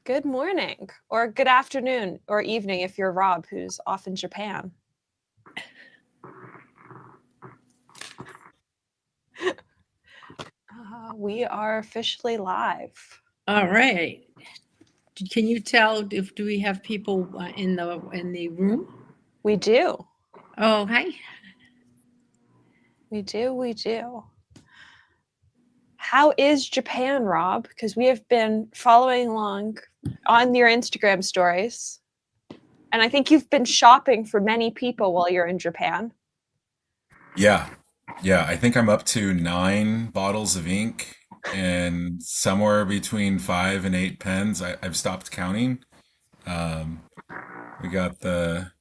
Good morning, or good afternoon, or evening if you're Rob, who's off in Japan. We are officially live. All right. Can you tell if do we have people in the room? We do. Oh, hi. We do. How is Japan, Rob? Because we have been following along on your Instagram stories. And I think you've been shopping for many people while you're in Japan. Yeah. Yeah. I think I'm up to 9 bottles of ink and somewhere between 5 and 8 pens. I've stopped counting. Um, we got the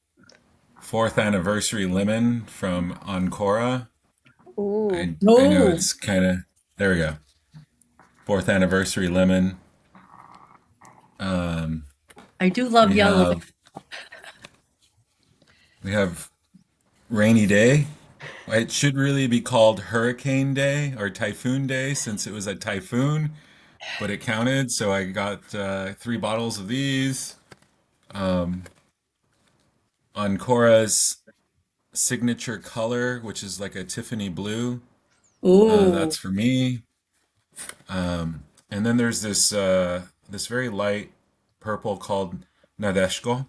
fourth anniversary lemon from Ancora. Ooh. I know it's kind of, there we go. Fourth anniversary lemon. I do love We yellow. have rainy day. It should really be called Hurricane Day or Typhoon Day since it was a typhoon, but it counted. So I got 3 bottles of these. Ancora's signature color, which is like a Tiffany blue. Oh, That's for me. And then there's this very light purple called Nadeshko.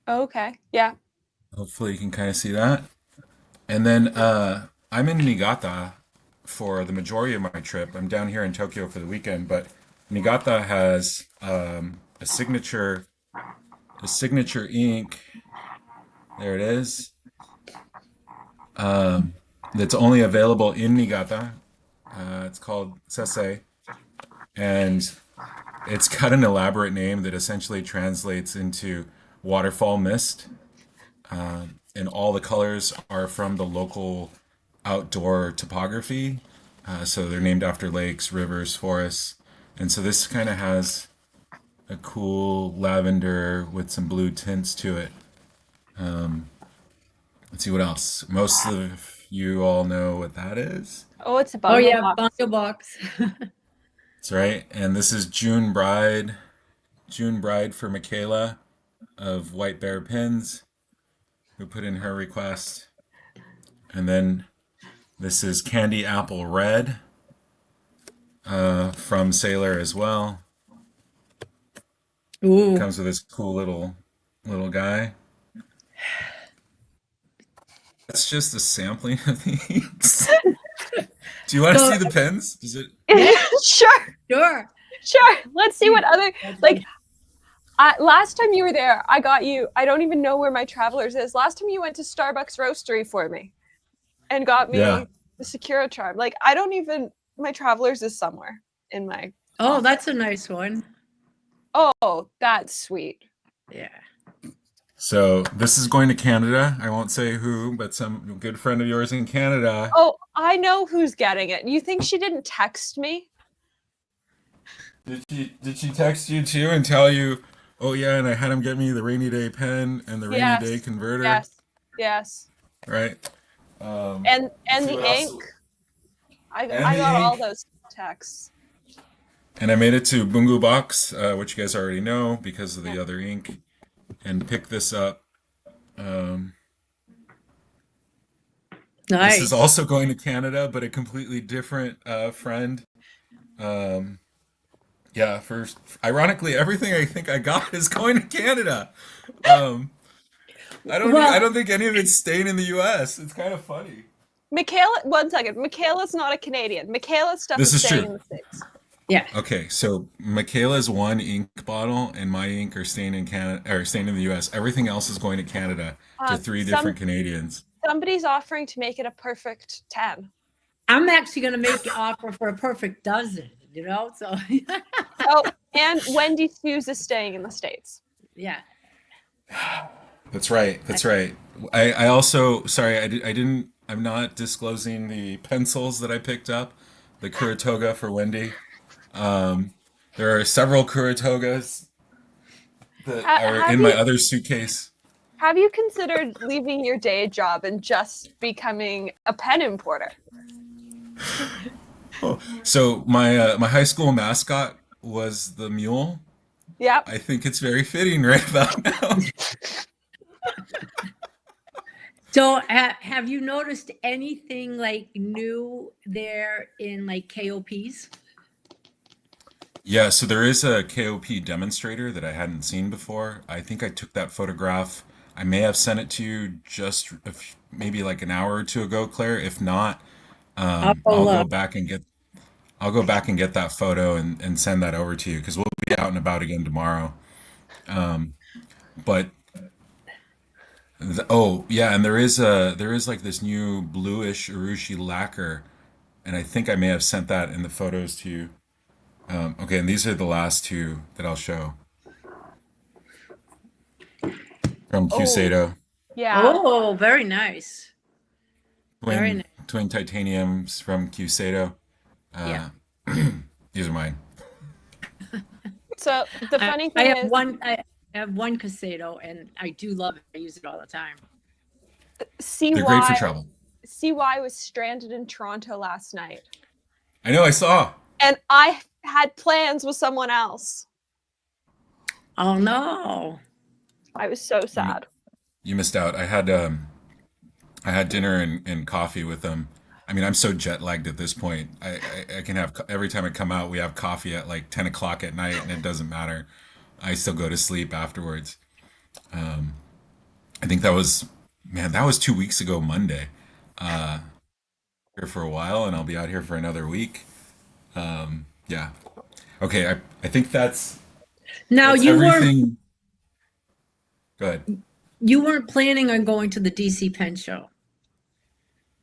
Okay. Yeah. Hopefully you can kind of see that. And then I'm in Niigata for the majority of my trip. I'm down here in Tokyo for the weekend, but Niigata has a signature ink. There it is. That's only available in Niigata. It's called Sese, and it's got an elaborate name that essentially translates into waterfall mist. And all the colors are from the local outdoor topography. So they're named after lakes, rivers, forests. And so this kind of has a cool lavender with some blue tints to it. Let's see what else. Most of you all know what that is. Oh, it's a oh bundle yeah, box. bundle box. That's right. And this is June Bride for Michaela of White Bear Pins, who put in her request. And then this is Candy Apple Red from Sailor as well. Ooh, Comes with this cool little guy. That's just a sampling of these. Do you want to so see the pens? Does it? yeah, Sure. sure. Sure. Let's see what other like last time you were there, I got you. I don't even know where my Travelers is. Last time you went to Starbucks Roastery for me and got Yeah. me the Sakura charm. Like I don't even. My Travelers is somewhere in my. Oh, office. that's a nice one. Oh, that's sweet. Yeah. So this is going to Canada. I won't say who, but some good friend of yours in Canada. Oh, I know who's getting it. You think she didn't text me? Did she text you too and tell you, oh yeah, and I had him get me the rainy day pen and the rainy day Yes. converter, Yes. right? And Let's see the what ink. else. I And the got all ink. those texts. And I made it to Bungu Box, which you guys already know because of Yeah. the other ink, and picked this up. Um, this is Nice. also going to Canada, but a completely different friend. Um, yeah, first, ironically, everything I think I got is going to Canada. Um, I Well, don't think any of it's staying in the U.S. It's kind of funny. Michaela, 1 second. Michaela's not a Canadian. Michaela's stuff This is is staying true. in the States. yeah. Okay, so Michaela's one ink bottle and my ink are staying in Canada or staying in the U.S. Everything else is going to Canada to three Some different Canadians. somebody's offering to make it a perfect 10. I'm actually going to make the offer for a perfect dozen, so Oh, and Wendy Hughes is staying in the States. yeah. That's right. That's right. I also, sorry, I didn't, I'm not disclosing the pencils that I picked up, the Kuratoga for Wendy. Um, there are several Kuratogas that are Have in my you other suitcase. have you considered leaving your day job and just becoming a pen importer? Oh, so my high school mascot was the mule. Yep. I think it's very fitting right about now. So have you noticed anything like new there in like KOPs? Yeah, so there is a KOP demonstrator that I hadn't seen before. I think I took that photograph. I may have sent it to you just maybe like an hour or two ago, Claire. If not, I'll I'll go back and get that photo and send that over to you because we'll be out and about again tomorrow. But oh yeah, and there is like this new bluish urushi lacquer, and I think I may have sent that in the photos to you. Okay, and these are the last two that I'll show from Oh, Cusado. yeah. Oh, very nice. Very Twin nice. twin titaniums from Cusado. Yeah. Uh, these are mine. So the I, funny I thing have is, one I have one Casado and I do love it. I use it all the time. They're great for CY travel. CY was stranded in Toronto last night, I know. I saw. and I had plans with someone else. Oh no. I was so You mi- sad. you missed out. I had dinner and coffee with them. I mean, I'm so jet lagged at this point. I can have every time I come out, we have coffee at like 10 o'clock at night, and it doesn't matter. I still go to sleep afterwards. I think that was, man, that was 2 weeks ago Monday. Here for a while, and I'll be out here for another week. Yeah. Okay. I think Now that's everything. Go ahead. you weren't planning on going to the DC Pen show.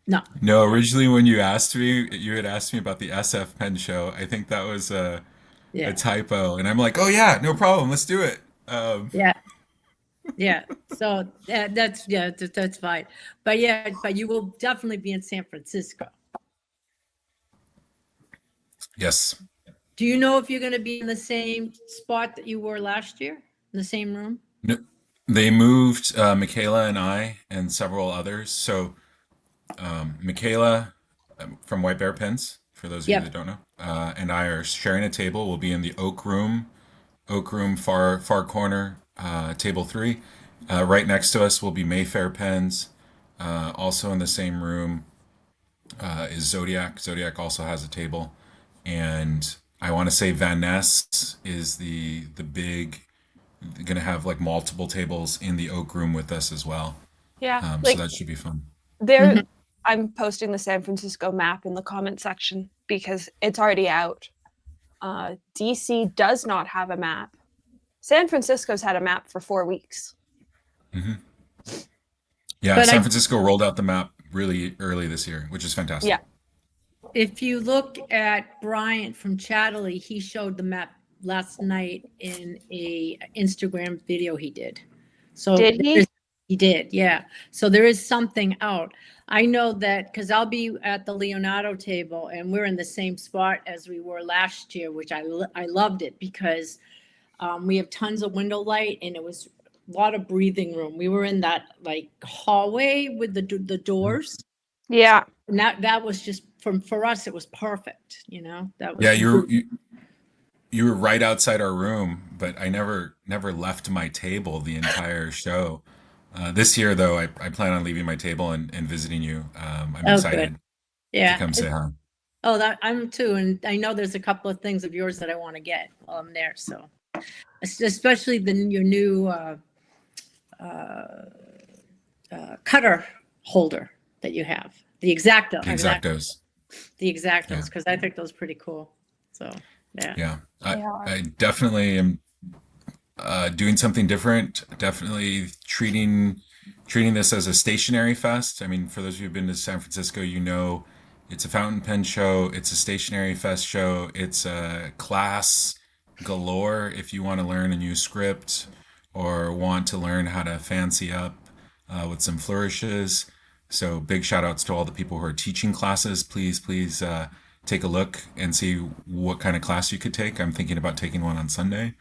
No. No, originally when you asked me, you had asked me about the SF Pen show. I think that was a Yeah. typo, and I'm like, oh yeah, no problem, let's do it. Yeah. Yeah. So that's fine. But yeah, but you will definitely be in San Francisco. Yes. Do you know if you're going to be in the same spot that you were last year? In the same room? No, they moved Michaela and I and several others. So Michaela from White Bear Pens, for those of you Yep. that don't know, and I are sharing a table. We'll be in the Oak Room, far corner, table three. Right next to us will be Mayfair Pens. Also in the same room is Zodiac. Zodiac also has a table, and I want to say Van Ness is the big gonna have like multiple tables in the Oak Room with us as well. Yeah, So like that should be fun. there, Mhm. I'm posting the San Francisco map in the comment section because it's already out. DC does not have a map. San Francisco's had a map for 4 weeks. Hmm. Yeah, But San I, Francisco rolled out the map really early this year, which is fantastic. Yeah, if you look at Bryant from Chatterley, he showed the map last night in a Instagram video he did. So did he? he did, yeah. So there is something out. I know that because I'll be at the Leonardo table and we're in the same spot as we were last year, which I loved it because we have tons of window light and it was a lot of breathing room. We were in that like hallway with the doors. Yeah, And that was just for us, it was perfect, you know. That Yeah, was you were right outside our room, but I never left my table the entire show. This year, though, I plan on leaving my table and visiting you. I'm oh good. excited to Yeah. come say hi. Oh, that I'm too, and I know there's a couple of things of yours that I want to get while I'm there. So, especially your new cutter holder that you have, the The exactos. the exactos, Yeah, because I think those are pretty cool. So, yeah. yeah. they are. I definitely am doing something different. Definitely treating this as a stationary fest. I mean, for those of you who've been to San Francisco, you know it's a fountain pen show. It's a stationary fest show. It's a class galore if you want to learn a new script or want to learn how to fancy up with some flourishes. So big shout outs to all the people who are teaching classes. Please take a look and see what kind of class you could take. I'm thinking about taking one on Sunday.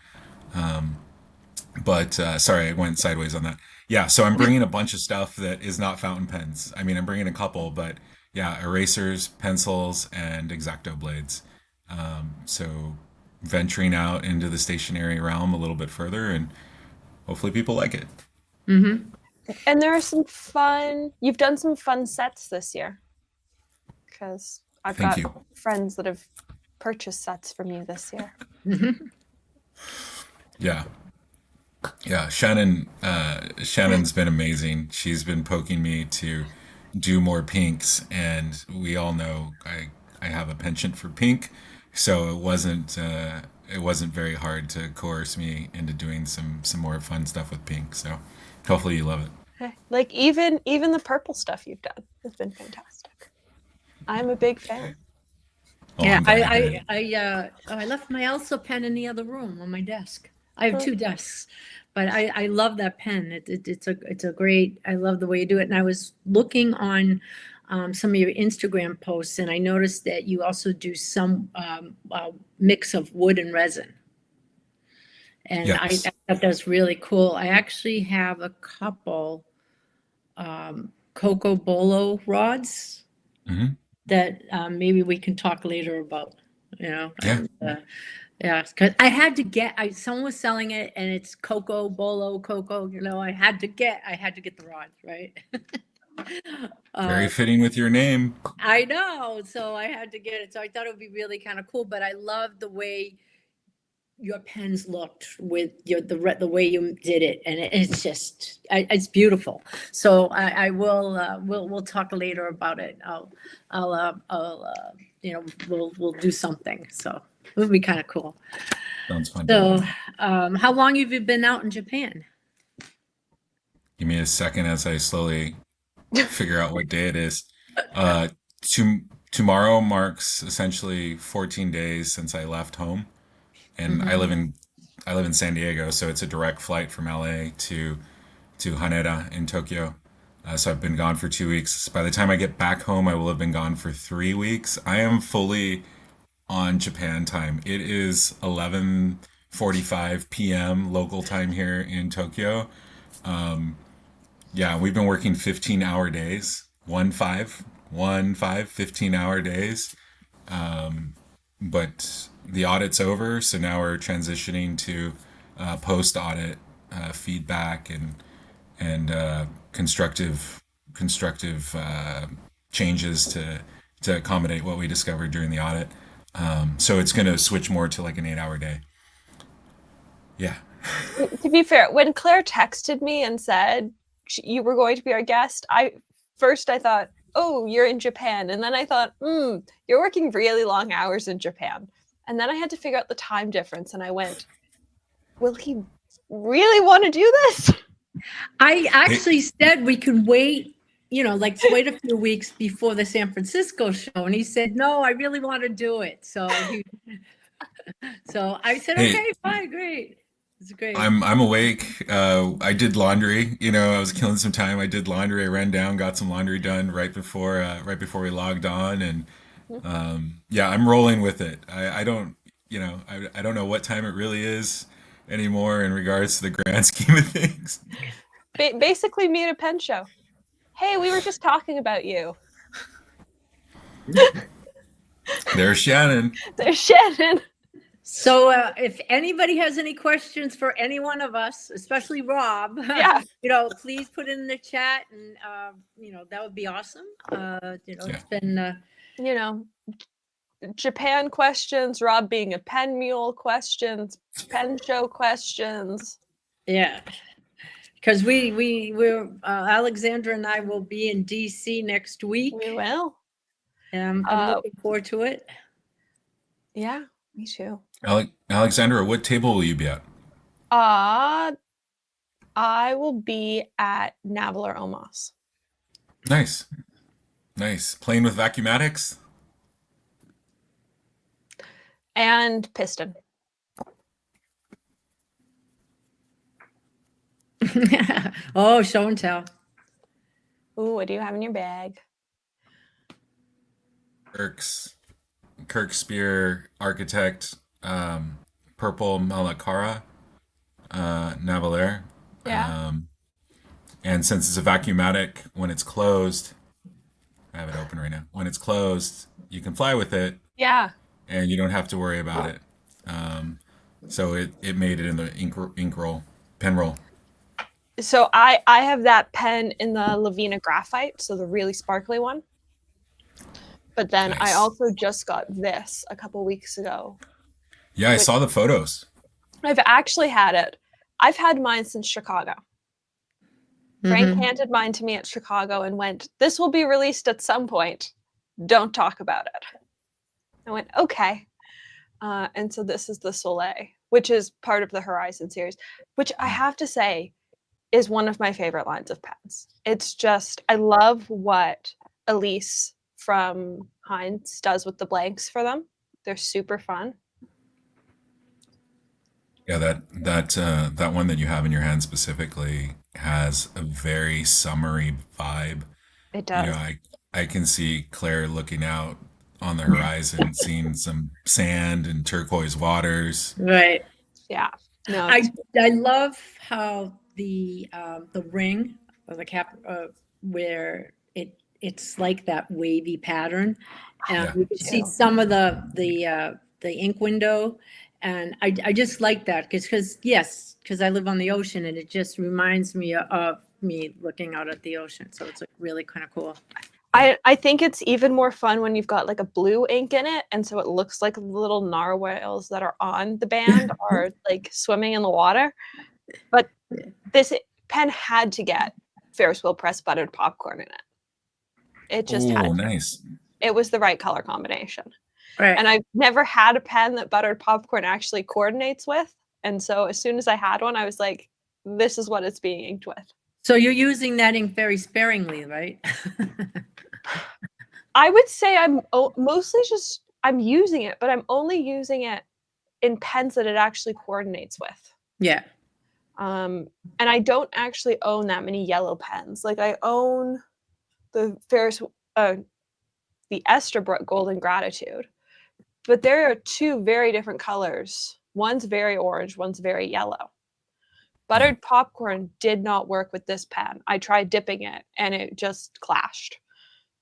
But sorry, I went sideways on that. Yeah, so I'm bringing a bunch of stuff that is not fountain pens. I mean, I'm bringing a couple, but yeah, erasers, pencils, and X-Acto blades. So venturing out into the stationery realm a little bit further, and hopefully people like it. Hmm. And there are some fun, you've done some fun sets this year because I've Thank got you. friends that have purchased sets from you this year. Hmm. Yeah. Yeah, Shannon's been amazing. She's been poking me to do more pinks, and we all know I have a penchant for pink, so it wasn't very hard to coerce me into doing some more fun stuff with pink. So hopefully you love it. Like even the purple stuff you've done has been fantastic. I'm a big fan. Oh, Yeah, I'm glad to hear it. I left my Elsa pen in the other room on my desk. I have Huh. two desks, but I love that pen. It's a great. I love the way you do it. And I was looking on some of your Instagram posts, and I noticed that you also do some mix of wood and resin. And I Yes. thought that was really cool. I actually have a couple Coco Bolo rods Hmm. that maybe we can talk later about, Yeah. and yeah, because I had to get, someone was selling it and it's Coco Bolo Coco, I had to get the rods, right? Very uh, fitting with your name. I know, so I had to get it. So I thought it would be really kind of cool, but I love the way your pens looked with the way you did it, and it's just it's beautiful. So I will we'll talk later about it. I'll we'll do something. So it would be kind of cool. Sounds fun. So how long have you been out in Japan? Give me a second as I slowly figure out what day it is. Uh, to, tomorrow marks essentially 14 days since I left home, and Hmm. I live in San Diego, so it's a direct flight from LA to Haneda in Tokyo. So I've been gone for 2 weeks. By the time I get back home, I will have been gone for 3 weeks. I am fully on Japan time. It is 11:45 p.m. local time here in Tokyo. Yeah, we've been working 15-hour days. 15-hour days. But the audit's over, so now we're transitioning to post-audit feedback and constructive changes to accommodate what we discovered during the audit. So it's going to switch more to like an 8-hour day. Yeah. To be fair, when Claire texted me and said you were going to be our guest, I thought, oh, you're in Japan, and then I thought, you're working really long hours in Japan, and then I had to figure out the time difference, and I went, will he really want to do this? I Hey, actually said we could wait, like wait a few weeks before the San Francisco show, and he said no, I really want to do it. So I said, hey, okay, fine, great. It's great. I'm awake. I did laundry. I was killing some time. I did laundry. I ran down, got some laundry done right before we logged on, and yeah, I'm rolling with it. I don't I don't know what time it really is anymore in regards to the grand scheme of things. Basically, me at a pen show. Hey, we were just talking about you. There's Shannon. There's Shannon. So if anybody has any questions for any one of us, especially Rob, Yeah. please put it in the chat, and that would be awesome. Yeah. It's been You know, Japan questions, Rob being a pen mule questions, pen show questions. yeah, because we're Alexandra and I will be in DC next week. We will. I'm looking forward to it. Yeah, me too. Alexandra, what table will you be at? I will be at Navaler Omos. Nice. Nice. Playing with vacuumatics? And Piston. Oh, show and tell. Ooh, what do you have in your bag? Kirk's Kirk Spear Architect Purple Malakara Navalier. Yeah. And since it's a vacuumatic, when it's closed, I have it open right now. When it's closed, you can fly with it, Yeah. and you don't have to worry about it. Um, so it made it in the ink roll, pen roll. So I have that pen in the Lavina graphite, so the really sparkly one. But then I Nice. also just got this a couple weeks ago, Yeah, I which saw the photos. I've actually had it. I've had mine since Chicago. Frank Mhm. handed mine to me at Chicago and went, "This will be released at some point. Don't talk about it." I went, "Okay." And so this is the Soleil, which is part of the Horizon series, which I have to say is one of my favorite lines of pens. It's just, I love what Elise from Heinz does with the blanks for them. They're super fun. Yeah, that one that you have in your hand specifically has a very summery vibe. It You know, does. I can see Claire looking out on the horizon, seeing some sand and turquoise waters. Right. Yeah. No, I I love how the ring or the cap where it's like that wavy pattern. Yeah. You can see too. some of the ink window, and I just like that because yes, because I live on the ocean and it just reminds me of me looking out at the ocean. So it's like really kind of cool. I think it's even more fun when you've got like a blue ink in it, and so it looks like little narwhals that are on the band are like swimming in the water. But this pen had to get Ferris wheel press buttered popcorn in it. It just had Oh, to. nice. It was the right color combination. Right. And I've never had a pen that buttered popcorn actually coordinates with. And so as soon as I had one, I was like, this is what it's being inked with. So you're using that ink very sparingly, right? I would say I'm mostly just, I'm using it, but I'm only using it in pens that it actually coordinates with. Yeah. And I don't actually own that many yellow pens. Like I own the the Esterbrook Golden Gratitude, but there are two very different colors. One's very orange, one's very yellow. Yeah. Buttered popcorn did not work with this pen. I tried dipping it and it just clashed.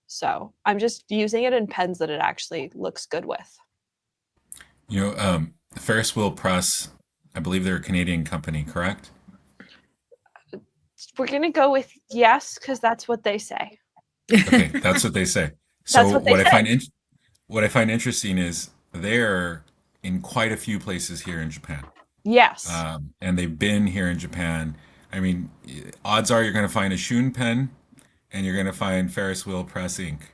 So I'm just using it in pens that it actually looks good with. You know, Ferris Wheel Press, I believe they're a Canadian company, correct? We're gonna go with yes, because that's what they say. Okay, that's what they say. That's So what they say. what I find interesting is they're in quite a few places here in Japan. Yes. And they've been here in Japan. I mean, odds are you're going to find a Shun pen and you're going to find Ferris wheel press ink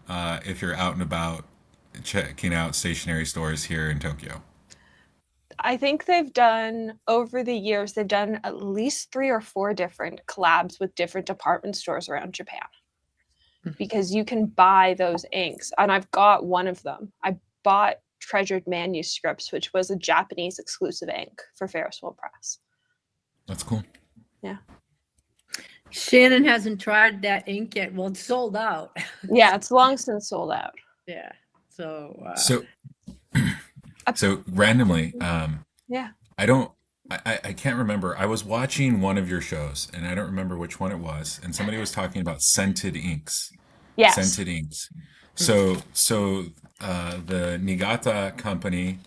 if you're out and about checking out stationery stores here in Tokyo. I think they've done over the years, they've done at least 3 or 4 different collabs with different department stores around Japan because you can buy those inks. And I've got one of them. I bought Treasured Manuscripts, which was a Japanese exclusive ink for Ferris Wheel Press. That's cool. Yeah. Shannon hasn't tried that ink yet. Well, it's sold out. Yeah, it's long since sold out. Yeah. So, So, so randomly, Yeah. I don't, I can't remember. I was watching one of your shows and I don't remember which one it was. And somebody was talking about scented inks. Yes. Scented inks. So the Niigata company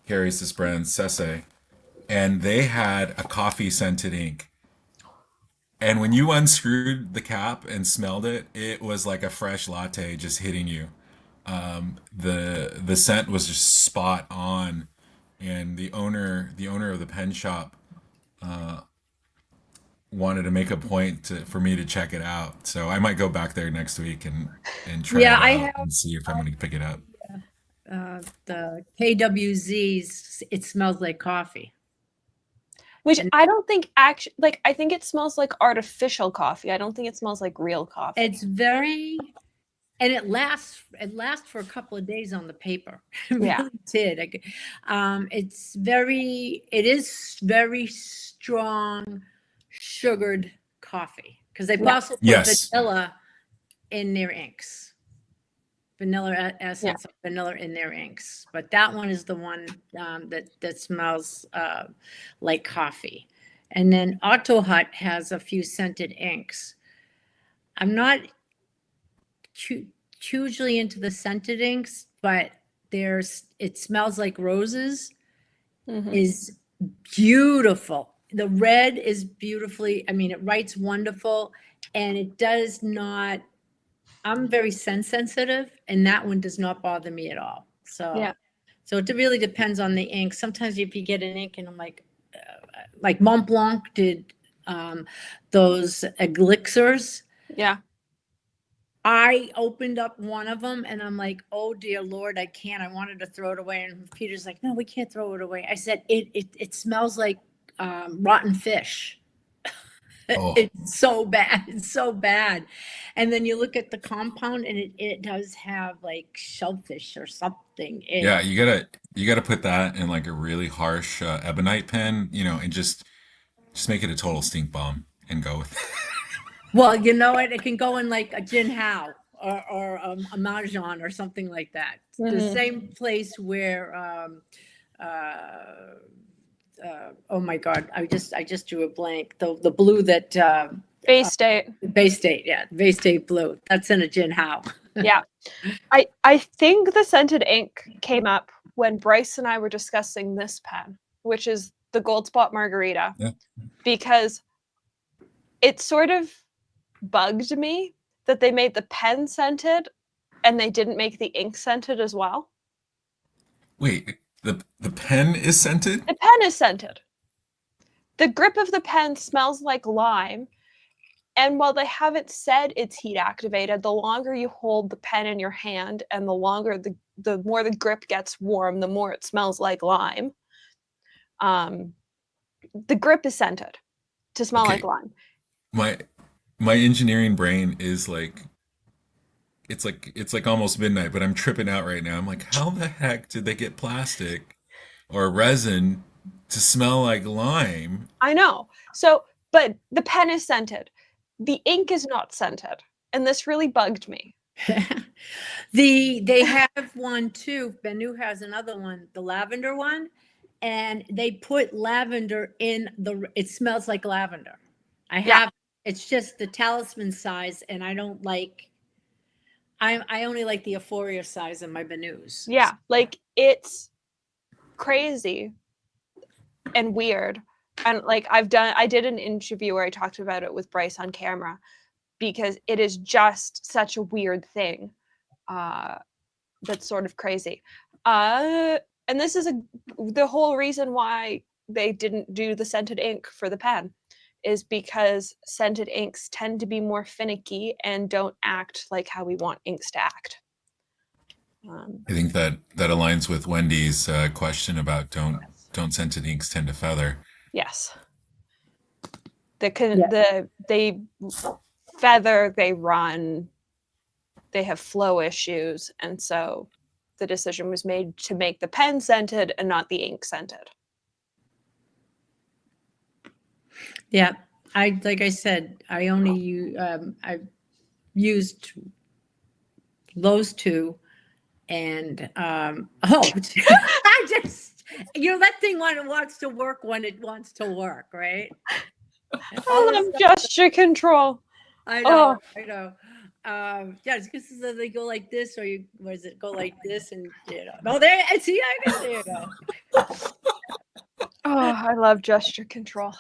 carries this brand Sese, and they had a coffee scented ink. And when you unscrewed the cap and smelled it, it was like a fresh latte just hitting you. The scent was just spot on, and the owner of the pen shop wanted to make a point for me to check it out. So I might go back there next week and try yeah, it I out have and see if I'm going to pick it up. the KWZs. It smells like coffee. Which I don't think actually, like, I think it smells like artificial coffee. I don't think it smells like real coffee. It's very, and it lasts. It lasts for a couple of days on the paper. It Yeah. really did. It's very. It is very strong, sugared coffee because they Yeah. also put Yes. vanilla in their inks. Vanilla Yeah. essence of vanilla in their inks, but that one is the one that smells like coffee. And then Auto Hut has a few scented inks. I'm not hugely into the scented inks, but it smells like roses Mhm. is beautiful. The red is beautifully, I mean, it writes wonderful, and it does not, I'm very sensitive, and that one does not bother me at all. Yeah. So it really depends on the ink. Sometimes if you get an ink and I'm like Mont Blanc did those elixirs. Yeah. I opened up one of them and I'm like, oh dear Lord, I can't. I wanted to throw it away. And Peter's like, no, we can't throw it away. I said, it smells like rotten fish. Oh, It's so bad. It's so bad. And then you look at the compound and it does have like shellfish or something. yeah, you gotta put that in like a really harsh ebonite pen, and just make it a total stink bomb and go with it. Well, you know what? It can go in like a Jin Hao or a Mahjong or something like that. The Mhm. same place where, oh my God, I just drew a blank. The blue that Bay State. Bay State, yeah, Bay State blue. That's in a Jin Hao. Yeah. I think the scented ink came up when Bryce and I were discussing this pen, which is the Gold Spot Margarita, Yeah. because it sort of bugged me that they made the pen scented and they didn't make the ink scented as well. Wait, the pen is scented? The pen is scented. The grip of the pen smells like lime. And while they haven't said it's heat activated, the longer you hold the pen in your hand and the longer the more the grip gets warm, the more it smells like lime. The grip is scented to smell Okay, like lime. my engineering brain is like it's like almost midnight, but I'm tripping out right now. I'm like, how the heck did they get plastic or resin to smell like lime? I know. So, but the pen is scented. The ink is not scented. And this really bugged me. They have one too. Benu has another one, the lavender one, and they put lavender in it smells like lavender. Yeah. It's just the talisman size, and I don't like. I only like the Euphoria size in my Benus. Yeah. Like it's crazy and weird. And like I did an interview where I talked about it with Bryce on camera because it is just such a weird thing. That's sort of crazy. And this is the whole reason why they didn't do the scented ink for the pen is because scented inks tend to be more finicky and don't act like how we want inks to act. I think that aligns with Wendy's question about don't scented inks tend to feather. Yes. They feather, they run, they have flow issues, and so the decision was made to make the pen scented and not the ink scented. Yeah, like I said, I've used those two, and I just that thing when it wants to work when it wants to work, right? I love gesture control. I know, I know. Yeah, it's because they go like this, or go like this, and no, there. See, there you go. Oh, I love gesture control.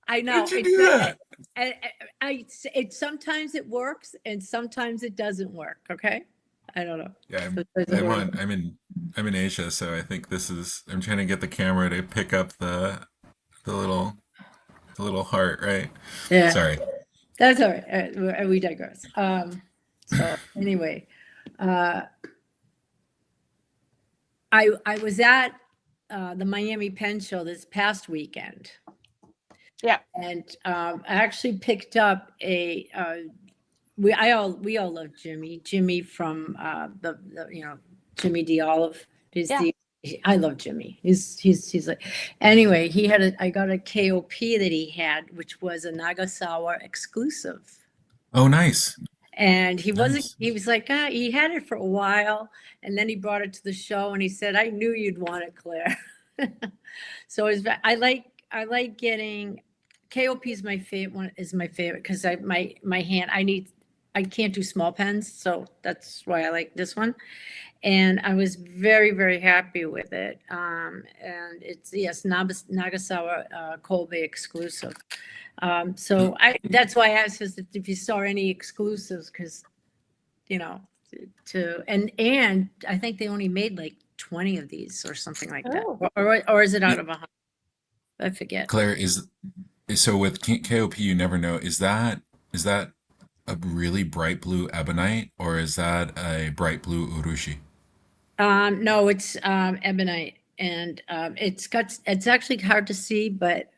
I know. How'd you do that? It sometimes it works, and sometimes it doesn't work. Okay, I don't know. Yeah, So I'm in Asia, so I think I'm trying to get the camera to pick up the little heart, right? yeah, Sorry. that's all right. We digress. So anyway, I was at the Miami Pen Show this past weekend. Yeah. And I actually picked up we all love Jimmy. Jimmy from the Jimmy D Olive. I love Jimmy. He's like, anyway, I got a KOP that he had, which was a Nagasawa exclusive. Oh, nice. And he Nice. was like, he had it for a while, and then he brought it to the show, and he said, I knew you'd want it, Claire. So I like getting KOP is my favorite one, because my hand, I can't do small pens, so that's why I like this one. And I was very, very happy with it. And it's, yes, Nagasawa Kobe exclusive. So that's why I asked if you saw any exclusives, because, you know, and I think they only made like 20 of these or something like that. Oh. Or is it out It- of 100? I forget. Claire, so with KOP, you never know. Is that a really bright blue ebonite, or is that a bright blue urushi? No, it's ebonite, and it's actually hard to see, but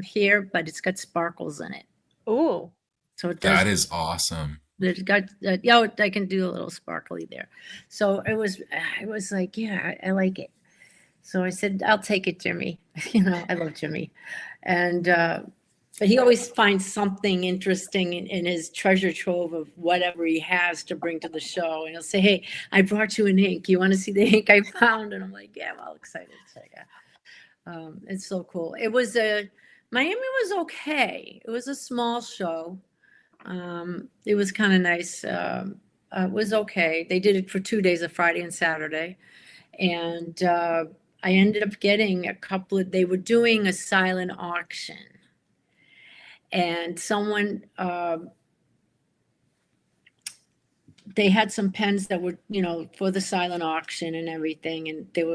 here, but it's got sparkles in it, Ooh. so it does. That is awesome. There's got yeah, I can do a little sparkly there. So it was like, yeah, I like it. So I said, I'll take it, Jimmy. You know, I love Jimmy, and but he always finds something interesting in his treasure trove of whatever he has to bring to the show. And he'll say, hey, I brought you an ink. You want to see the ink I found? And I'm like, yeah, I'm all excited. So, yeah. It's so cool. Miami was okay. It was a small show. It was kind of nice. It was okay. They did it for 2 days, a Friday and Saturday. And I ended up getting they were doing a silent auction. And someone, they had some pens that were, you know, for the silent auction and everything. And there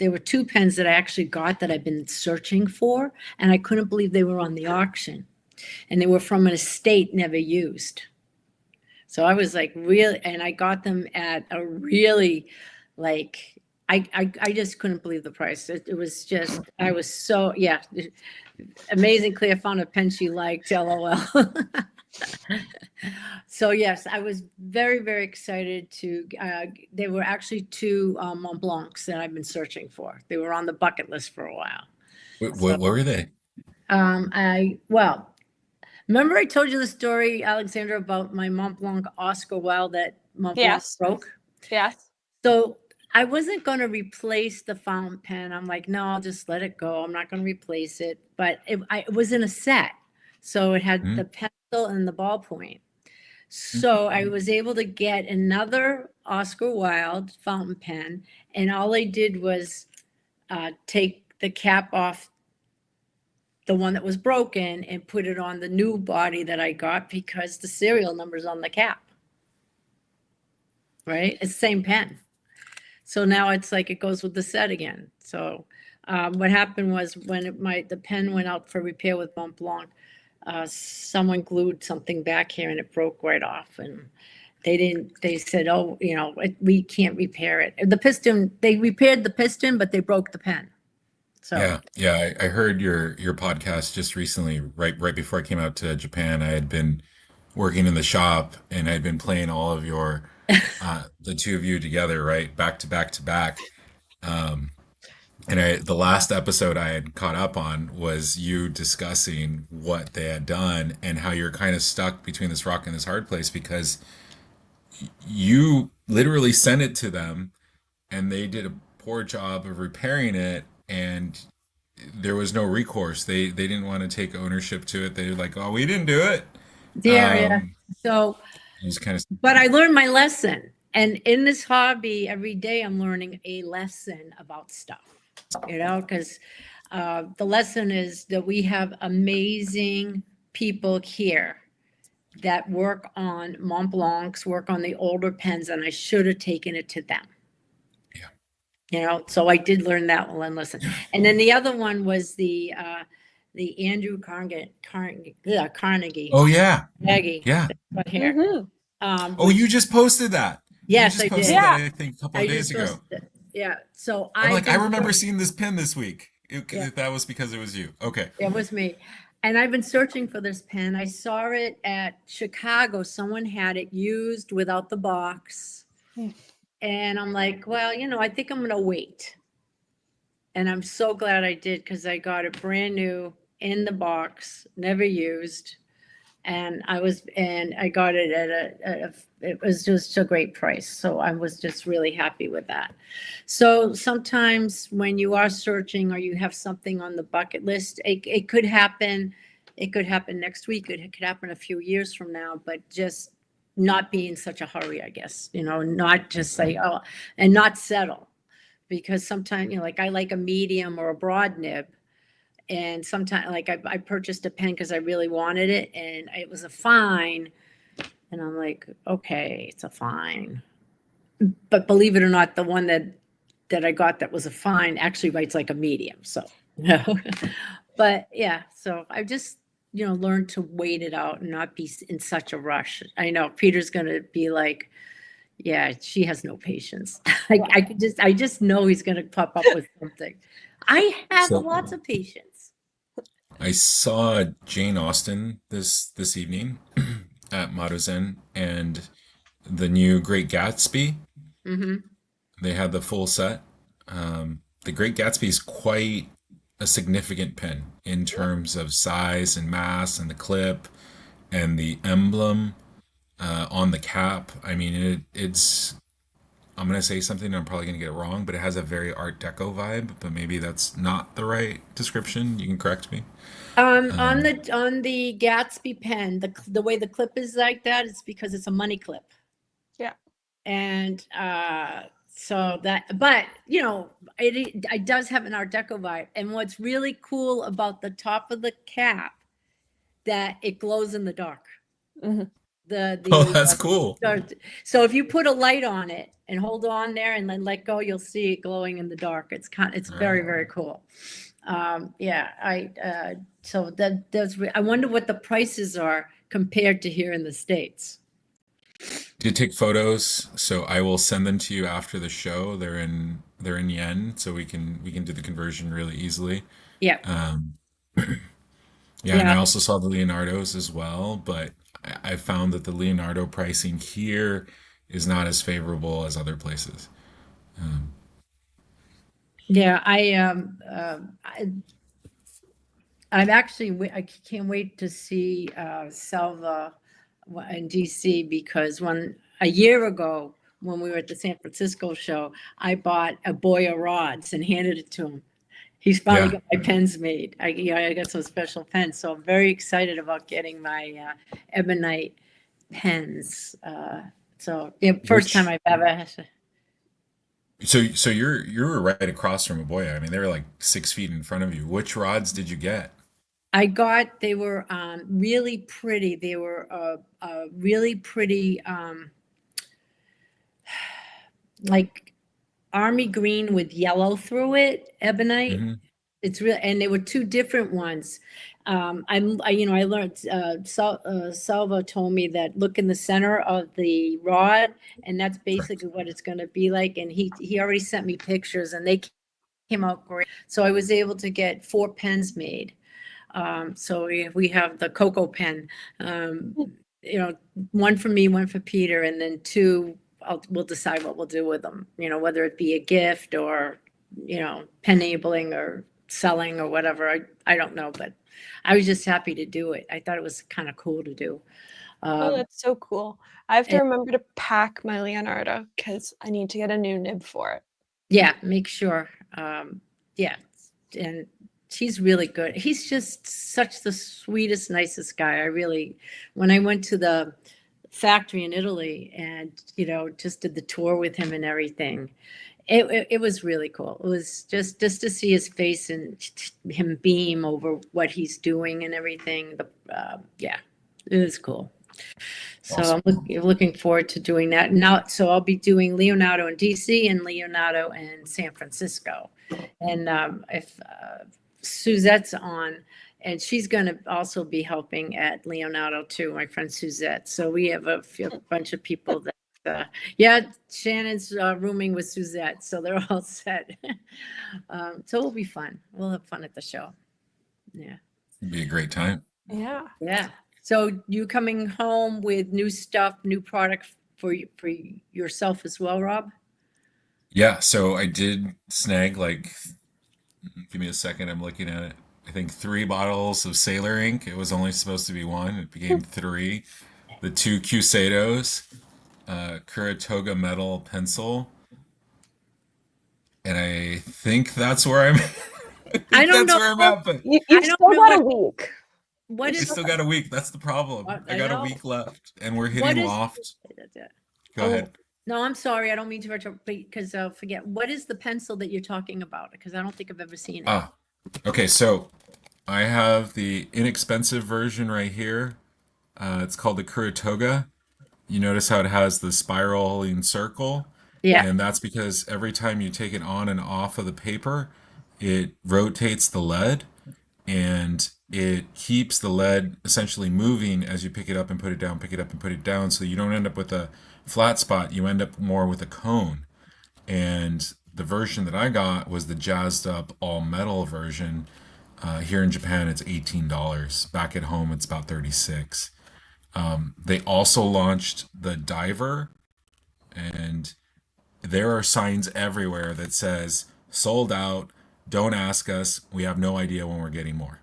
were 2 pens that I actually got that I've been searching for, and I couldn't believe they were on the auction. And they were from an estate never used. So I was like, really, and I got them at a really, like, I just couldn't believe the price. It was just, I was so, yeah. Amazing. Claire found a pen she liked, LOL. So yes, I was very, very excited to, there were actually 2 Mont Blancs that I've been searching for. They were on the bucket list for a while. What were they? Well, remember I told you the story, Alexandra, about my Mont Blanc Oscar Wilde that Mont Blanc Yes. broke? Yes. So I wasn't going to replace the fountain pen. I'm like, no, I'll just let it go. I'm not going to replace it. But it was in a set. So it had the pencil and the ballpoint. So I was able to get another Oscar Wilde fountain pen. And all I did was take the cap off the one that was broken and put it on the new body that I got, because the serial number's on the cap. Right? It's the same pen. So now it's like it goes with the set again. So what happened was when the pen went out for repair with Mont Blanc, someone glued something back here and it broke right off. And they said, oh, you know, we can't repair it. The piston, they repaired the piston, but they broke the pen. So Yeah. I heard your podcast just recently, right before I came out to Japan. I had been working in the shop, and I'd been playing all of the 2 of you together, right, back to back to back. And the last episode I had caught up on was you discussing what they had done and how you're kind of stuck between this rock and this hard place, because you literally sent it to them and they did a poor job of repairing it, and there was no recourse. They didn't want to take ownership to it. They were like, "Oh, we didn't do it." yeah. So, It was kind of but I learned my lesson. And in this hobby, every day I'm learning a lesson about stuff, you know, because the lesson is that we have amazing people here that work on Mont Blancs, work on the older pens, and I should have taken it to them. Yeah. You know, so I did learn that one lesson. And then the other one was the Andrew Carnegie. Oh yeah. Maggie. Yeah. Right here. Mm-hmm. Oh, you just posted that. Yes, you just I posted did. that, Yeah. I think, a couple of days ago. Yeah. So I'm like, I been remember searching- seeing this pin this week. Yeah. That was because it was you. Okay. It was me. And I've been searching for this pen. I saw it at Chicago. Someone had it used without the box. And I'm like, well, you know, I think I'm going to wait. And I'm so glad I did, because I got it brand new in the box, never used. And I got it at it was just a great price. So I was just really happy with that. So sometimes when you are searching or you have something on the bucket list, it could happen. It could happen next week. It could happen a few years from now, but just not be in such a hurry, I guess, not just say, oh, and not settle. Because sometimes, like I like a medium or a broad nib. And sometimes, like I purchased a pen because I really wanted it, and it was a fine. And I'm like, okay, it's a fine. But believe it or not, the one that I got that was a fine actually writes like a medium. So, but yeah, so I've just, learned to wait it out and not be in such a rush. I know Peter's going to be like, yeah, she has no patience. I just know he's going to pop up with something. I have So lots of patience. I saw Jane Austen this evening at Maruzen and the new Great Gatsby. Mm-hmm. They had the full set. The Great Gatsby is quite a significant pen in terms of size and mass and the clip and the emblem on the cap. I mean, it's. I'm gonna say something. I'm probably gonna get it wrong, but it has a very Art Deco vibe. But maybe that's not the right description. You can correct me. On Um, the Gatsby pen, the way the clip is like that, it's because it's a money clip. Yeah. And so that, but it does have an Art Deco vibe. And what's really cool about the top of the cap, that it glows in the dark. hmm oh, that's cool. So if you put a light on it and hold on there and then let go, you'll see it glowing in the dark. It's very, very cool. Yeah, so I wonder what the prices are compared to here in the States. Did take photos, so I will send them to you after the show. They're in yen, so we can do the conversion really easily. Yeah. Um, yeah, and I Yeah. also saw the Leonardos as well, but I found that the Leonardo pricing here is not as favorable as other places. Um, Yeah. I can't wait to see Selva in DC, because a year ago when we were at the San Francisco show, I bought a boy of rods and handed it to him. He's finally yeah, got my pens made. I got some special pens, so I'm very excited about getting my ebonite pens. So yeah, first time which I've ever had to. so you were right across from a boy. I mean, they were like 6 feet in front of you. Which rods did you get? They were really pretty. They were really pretty, like army green with yellow through it, ebonite. Hmm. It's real, and there were two different ones. I learned, Salva told me that look in the center of the rod, and that's Correct. basically what it's going to be like. And he already sent me pictures, and they came out great. So I was able to get 4 pens made. So we have the Coco pen, one for me, one for Peter, and then 2, we'll decide what we'll do with them, whether it be a gift or, pen enabling or selling or whatever. I don't know, but I was just happy to do it. I thought it was kind of cool to do. Oh, that's so cool. I have to And remember to pack my Leonardo because I need to get a new nib for it. yeah, make sure. Yeah, and he's really good. He's just such the sweetest, nicest guy. When I went to the factory in Italy and, just did the tour with him and everything, it was really cool. It was just to see his face and him beam over what he's doing and everything. Yeah, it was cool. So Awesome. I'm looking forward to doing that now. So I'll be doing Leonardo in DC and Leonardo in San Francisco. And if Suzette's on, and she's going to also be helping at Leonardo too, my friend Suzette. So we have a bunch of people that, yeah, Shannon's rooming with Suzette, so they're all set. So it'll be fun. We'll have fun at the show. Yeah. It'd be a great time. Yeah. Yeah. So you coming home with new stuff, new product for yourself as well, Rob? Yeah, so I did snag give me a second, I'm looking at it. I think 3 bottles of Sailor ink. It was only supposed to be one. It became 3. The 2 Cusados, Kuratoga metal pencil, and I think that's where I'm. I I think don't that's know. where I'm at. But You've I don't still know got a what week. what I is, still got a week. That's the problem. I I got a know, week left, and we're what hitting is, loft. Go oh, ahead. no, I'm sorry, I don't mean to interrupt, because I'll forget. What is the pencil that you're talking about? Because I don't think I've ever seen it. Ah, okay. So I have the inexpensive version right here. It's called the Kuratoga. You notice how it has the spiraling circle, Yeah. and that's because every time you take it on and off of the paper, it rotates the lead and it keeps the lead essentially moving as you pick it up and put it down, pick it up and put it down. So you don't end up with a flat spot, you end up more with a cone. And the version that I got was the jazzed up all metal version. Here in Japan, it's $18. Back at home, it's about 36. They also launched the diver, and there are signs everywhere that says sold out. Don't ask us. We have no idea when we're getting more.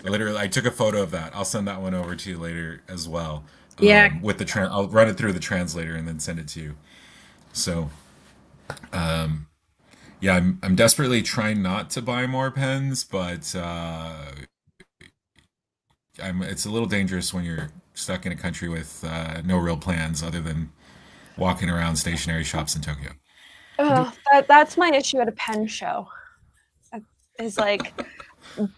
Literally, I took a photo of that. I'll send that one over to you later as well. Yeah. With the I'll run it through the translator and then send it to you. So, yeah, I'm desperately trying not to buy more pens, but it's a little dangerous when you're stuck in a country with no real plans other than walking around stationery shops in Tokyo. That's my issue at a pen show. Is like,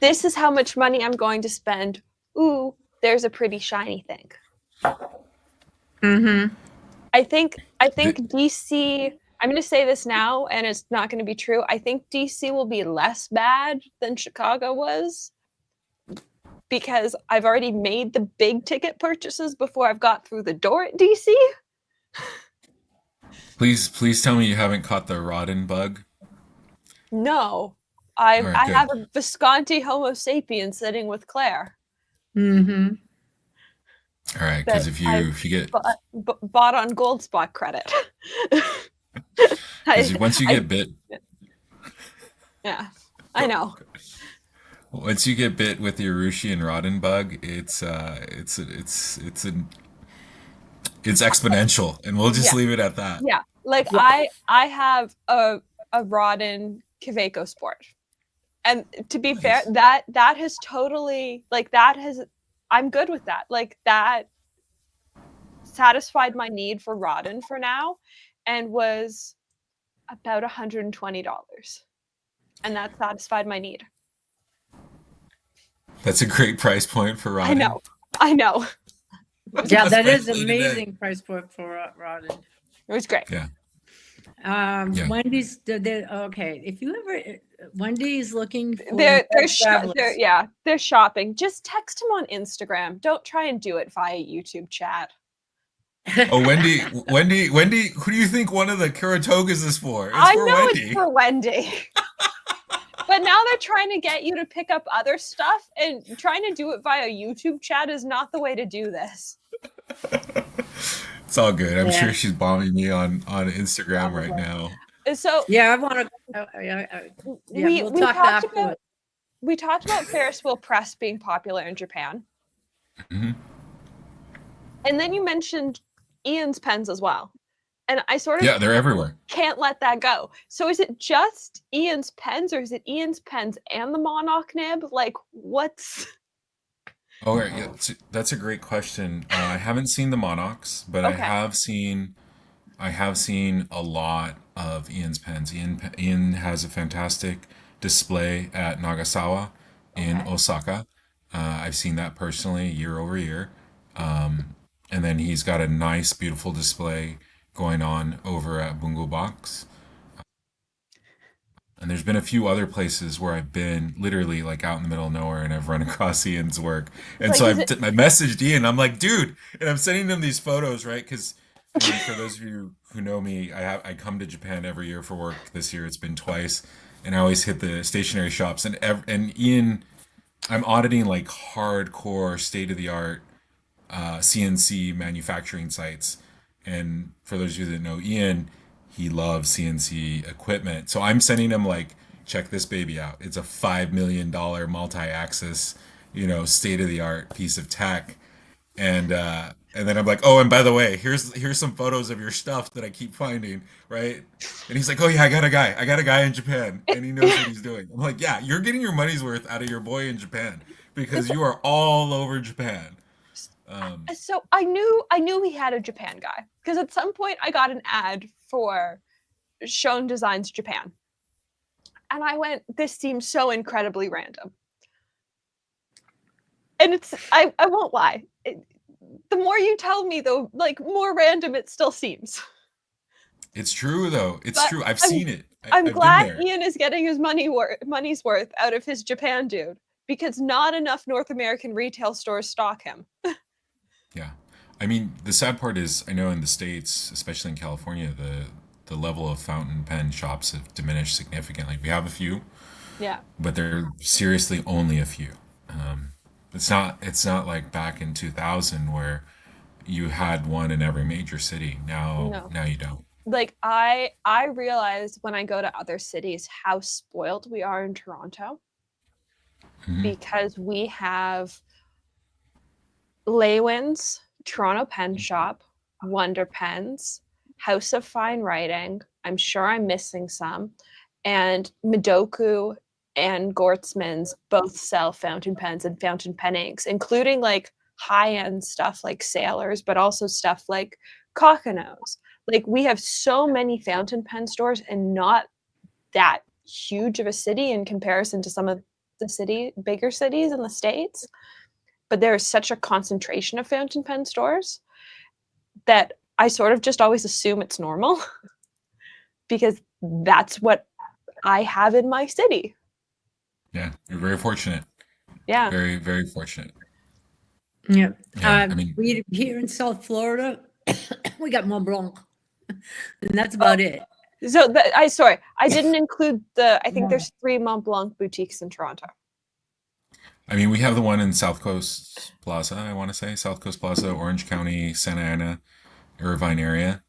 this is how much money I'm going to spend. Ooh, there's a pretty shiny thing. Mm-hmm. I think The, DC. I'm going to say this now, and it's not going to be true. I think DC will be less bad than Chicago was because I've already made the big ticket purchases before I've got through the door at DC. please tell me you haven't caught the Rodden bug. No, All right, I good. have a Visconti Homo sapien sitting with Claire Mm-hmm. All right, because that I if you get bought on Gold Spot credit. because I, once you I get bit, yeah, I know. once you get bit with the Urushian Rodden bug, it's exponential, and we'll just Yeah, leave it at that. yeah. Like Yeah. I have a Rodden Kaweco Sport, and to be fair, Nice. that has totally like that has. I'm good with that. Like that satisfied my need for Rodden for now, and was about $120, and that satisfied my need. That's a great price point for I Rodden. know, I know. Yeah, that is Especially today. amazing price point for Rodden. It was great. Yeah, yeah. Wendy's, okay, if you ever, Wendy's looking for They're travelers. they're shopping. Just text him on Instagram. Don't try and do it via YouTube chat. Oh, Wendy, who do you think one of the Kuratogas is for? It's I for know Wendy. it's for Wendy. But now they're trying to get you to pick up other stuff, and trying to do it via YouTube chat is not the way to do this. It's all good. I'm Yeah, sure she's bombing me on Instagram right probably. now. So Yeah, I want to, yeah, we'll we talk talked afterwards. about Ferris wheel press being popular in Japan, Hmm. and then you mentioned Ian's pens as well, and I sort of Yeah, they're everywhere. can't let that go. So is it just Ian's pens, or is it Ian's pens and the Monarch nib? Like, what's Oh, right, yeah, that's a great question. I haven't seen the Monarchs, but okay? I have seen a lot of Ian's pens. Ian has a fantastic display at Nagasawa in Okay. Osaka. I've seen that personally year over year. And then he's got a nice, beautiful display going on over at Bungo Box. And there's been a few other places where I've been literally like out in the middle of nowhere and I've run across Ian's work. And Like, so is it I messaged Ian. I'm like, dude, and I'm sending him these photos, right? Because I mean, for those of you who know me, I come to Japan every year for work. This year it's been twice, and I always hit the stationery shops. And Ian, I'm auditing like hardcore state of the art CNC manufacturing sites. And for those of you that know Ian, he loves CNC equipment. So I'm sending him like, check this baby out. It's a $5 million multi-axis, state of the art piece of tech. And then I'm like, oh, and by the way, here's some photos of your stuff that I keep finding, right? And he's like, oh yeah, I got a guy in Japan, and he knows what he's doing. I'm like, yeah, you're getting your money's worth out of your boy in Japan, because you are all over Japan. Um, So I knew he had a Japan guy because at some point I got an ad for Shown Designs Japan. And I went, this seems so incredibly random. And I won't lie. The more you tell me though, like more random it still seems. it's true though. It's But true. I've I'm seen it. I'm I've been glad there. Ian is getting his money's worth out of his Japan dude because not enough North American retail stores stock him. Yeah. I mean, the sad part is, I know in the States, especially in California, the level of fountain pen shops have diminished significantly. We have a few, Yeah. but they're seriously only a few. Um, it's not like back in 2000 where you had one in every major city. No. Now you don't. Like I realize when I go to other cities how spoiled we are in Toronto Hmm. because we have Leywin's, Toronto Pen Shop, Wonder Pens, House of Fine Writing. I'm sure I'm missing some. And Midoku and Gortzman's both sell fountain pens and fountain pen inks, including like high-end stuff like Sailors, but also stuff like Coconos. Like we have so many fountain pen stores and not that huge of a city in comparison to some of the bigger cities in the States, but there is such a concentration of fountain pen stores that I sort of just always assume it's normal because that's what I have in my city. Yeah, you're very fortunate. Yeah. Very, very fortunate. Yeah. Yeah, I mean, We here in South Florida, we got Mont Blanc, and that's about it. So sorry, I didn't include I think there's 3 Mont Blanc boutiques in Toronto. we have the one in South Coast Plaza, I want to say, South Coast Plaza, Orange County, Santa Ana, Irvine area.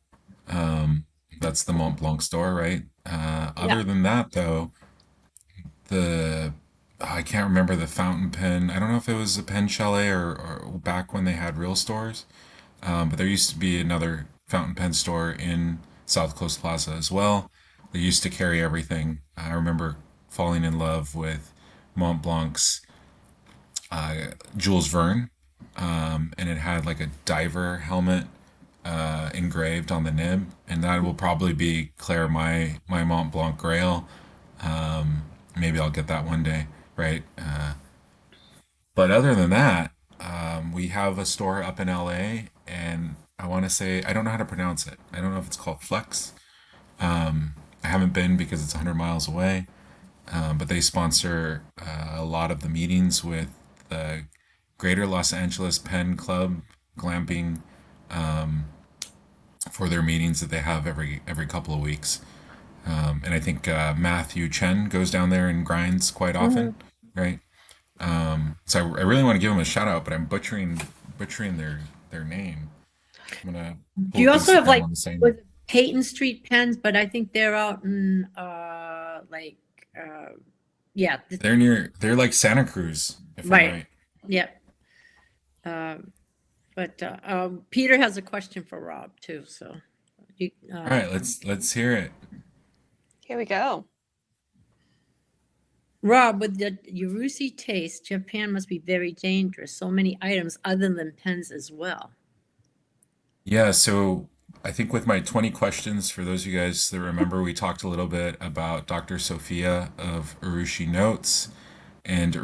Um, that's the Mont Blanc store, right? Yeah. Other than that, though, the I can't remember the fountain pen. I don't know if it was a pen chalet or back when they had real stores. But there used to be another fountain pen store in South Coast Plaza as well. They used to carry everything. I remember falling in love with Mont Blanc's Jules Verne, and it had like a diver helmet engraved on the nib, and that will probably be Claire my Mont Blanc Grail. Maybe I'll get that one day, right? But other than that, we have a store up in LA, and I want to say, I don't know how to pronounce it. I don't know if it's called Flex. I haven't been because it's 100 miles away, but they sponsor a lot of the meetings with the Greater Los Angeles Pen Club glamping for their meetings that they have every couple of weeks. And I think Matthew Chen goes down there and grinds quite Mm-hmm. often, right? So I really want to give them a shout out, but I'm butchering their name. I'm gonna pull You up also have Instagram like on the same. with Peyton Street pens, but I think they're out in yeah, They're like Santa Cruz, if I'm right. right. Yeah. Um, but Peter has a question for Rob too. So you, All right, let's hear it. Here we go. Rob, with the Urusi taste, Japan must be very dangerous. So many items other than pens as well. Yeah, so I think with my 20 questions, for those of you guys that remember, we talked a little bit about Dr. Sophia of Urushi Notes, and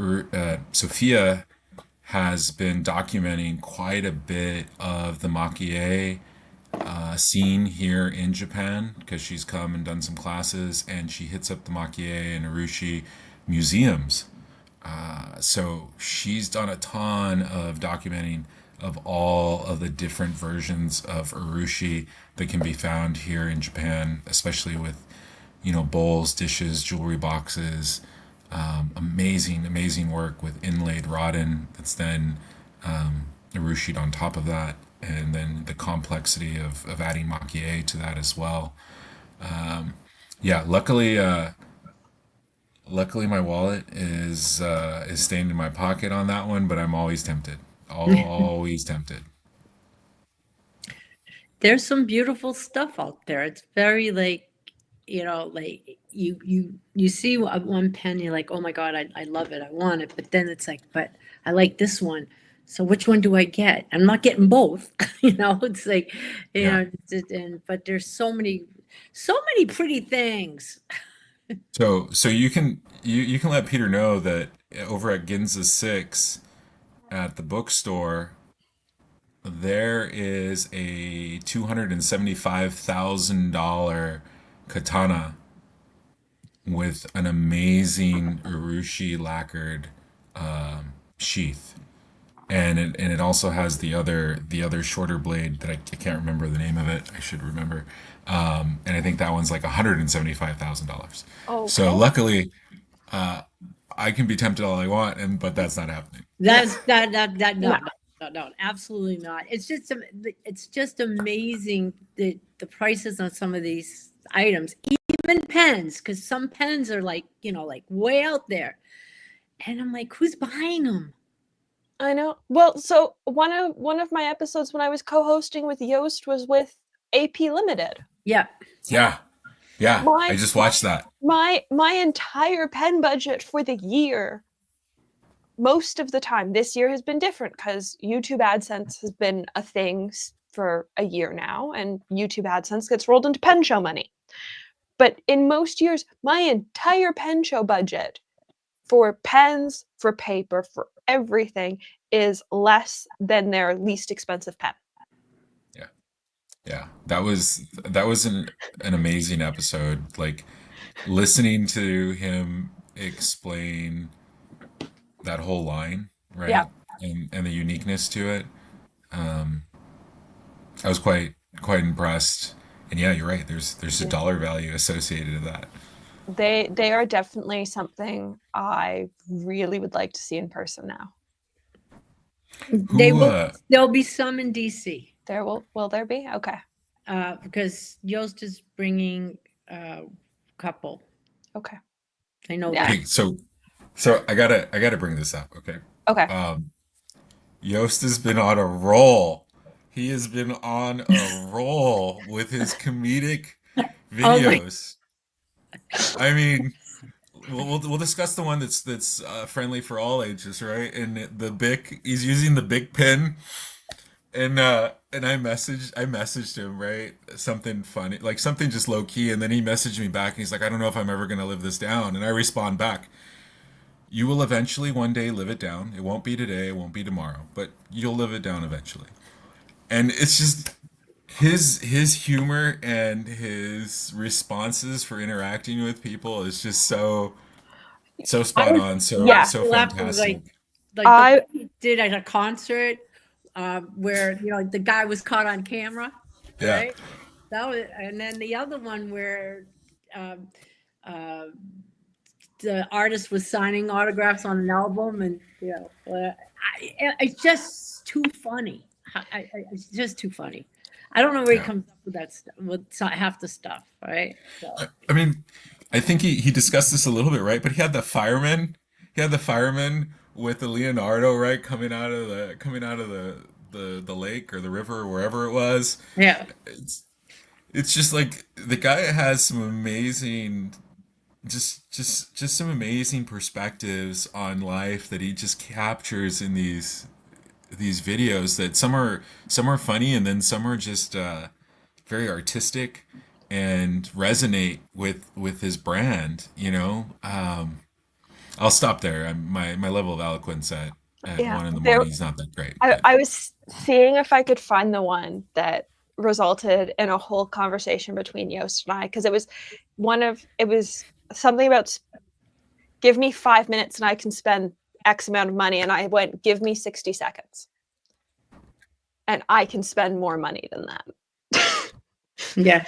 Sophia has been documenting quite a bit of the makie scene here in Japan because she's come and done some classes, and she hits up the makie and urushi museums. So she's done a ton of documenting of all of the different versions of urushi that can be found here in Japan, especially with bowls, dishes, jewelry boxes. Amazing, amazing work with inlaid rodin that's then urushied on top of that, and then the complexity of adding makie to that as well. Yeah, luckily my wallet is staying in my pocket on that one, but I'm always tempted. Always tempted. There's some beautiful stuff out there. It's very like you know, like you see one pen, you're like, oh my God, I love it, I want it. But then it's like, but I like this one. So which one do I get? I'm not getting both. You know, it's like, you Yeah. know, but there's so many pretty things. So you can let Peter know that over at Ginza Six at the bookstore, there is a $275,000 katana with an amazing urushi lacquered sheath, and it also has the other shorter blade that I can't remember the name of it. I should remember, and I think that one's like $175,000. So Okay. luckily, I can be tempted all I want, but that's not happening. That's that No. no, absolutely not. It's just amazing the prices on some of these items, even pens, because some pens are like, you know, like way out there. And I'm like, who's buying them? I know. Well, so one of my episodes when I was co-hosting with Yost was with AP Limited. Yeah. Yeah, yeah. I My just watched that. my entire pen budget for the year, most of the time this year has been different because YouTube AdSense has been a thing for a year now, and YouTube AdSense gets rolled into pen show money. But in most years, my entire pen show budget for pens, for paper, for everything is less than their least expensive pen. Yeah, yeah. That was an amazing episode. Like listening to him explain that whole line, Yeah. right? And the uniqueness to it. Um, I was quite impressed. And yeah, you're right. There's a dollar value associated to that. They are definitely something I really would like to see in person now. Who There'll be some in DC. Will there be? Okay. Because Yost is bringing a couple. Okay. I know Yeah. that. okay, I gotta bring this up, okay? Okay. Yost has been on a roll. He has been on a roll with his comedic Oh my, videos. I mean, we'll discuss the one that's friendly for all ages, right? And the Bic, he's using the Bic pen, and I messaged him, right, something funny, like something just low key, and then he messaged me back, and he's like, I don't know if I'm ever gonna live this down, and I respond back, you will eventually one day live it down. It won't be today, it won't be tomorrow, but you'll live it down eventually. And it's just his humor and his responses for interacting with people is just so spot on, Yeah. so laughing like fantastic. the I one he did at a concert, where, you know, the guy was caught on camera, Yeah. right? That was, and then the other one where um, uh, the artist was signing autographs on an album, and you know, it's just too funny. It's just too funny. I don't know where he Yeah. comes up with that stuff, with half the stuff, right? So, I mean, I think he discussed this a little bit, right? But he had the fireman. He had the fireman with the Leonardo, right, coming out of the lake or the river or wherever it was. yeah. It's it's just like the guy has some amazing just some amazing perspectives on life that he just captures in these videos that some are funny and then some are just very artistic and resonate with his brand, you know. I'll stop there. My level of eloquence at Yeah. one in the morning is not that great, but I was seeing if I could find the one that resulted in a whole conversation between Yost and I, because it was something about give me 5 minutes and I can spend X amount of money, and I went, give me 60 seconds and I can spend more money than that. Yeah.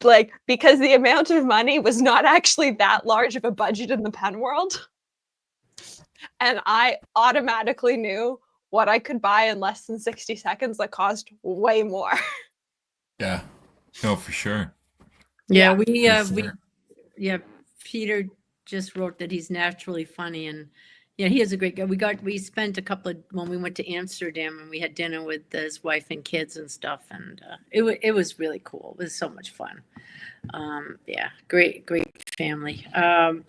Like, because the amount of money was not actually that large of a budget in the pen world, and I automatically knew what I could buy in less than 60 seconds that cost way more. yeah, no, for sure, Yeah, Yeah. we for sure. yeah, Peter just wrote that he's naturally funny, and Yeah, he is a great guy. We spent a couple of, when we went to Amsterdam and we had dinner with his wife and kids and stuff. And it was really cool. It was so much fun. Yeah, great family. I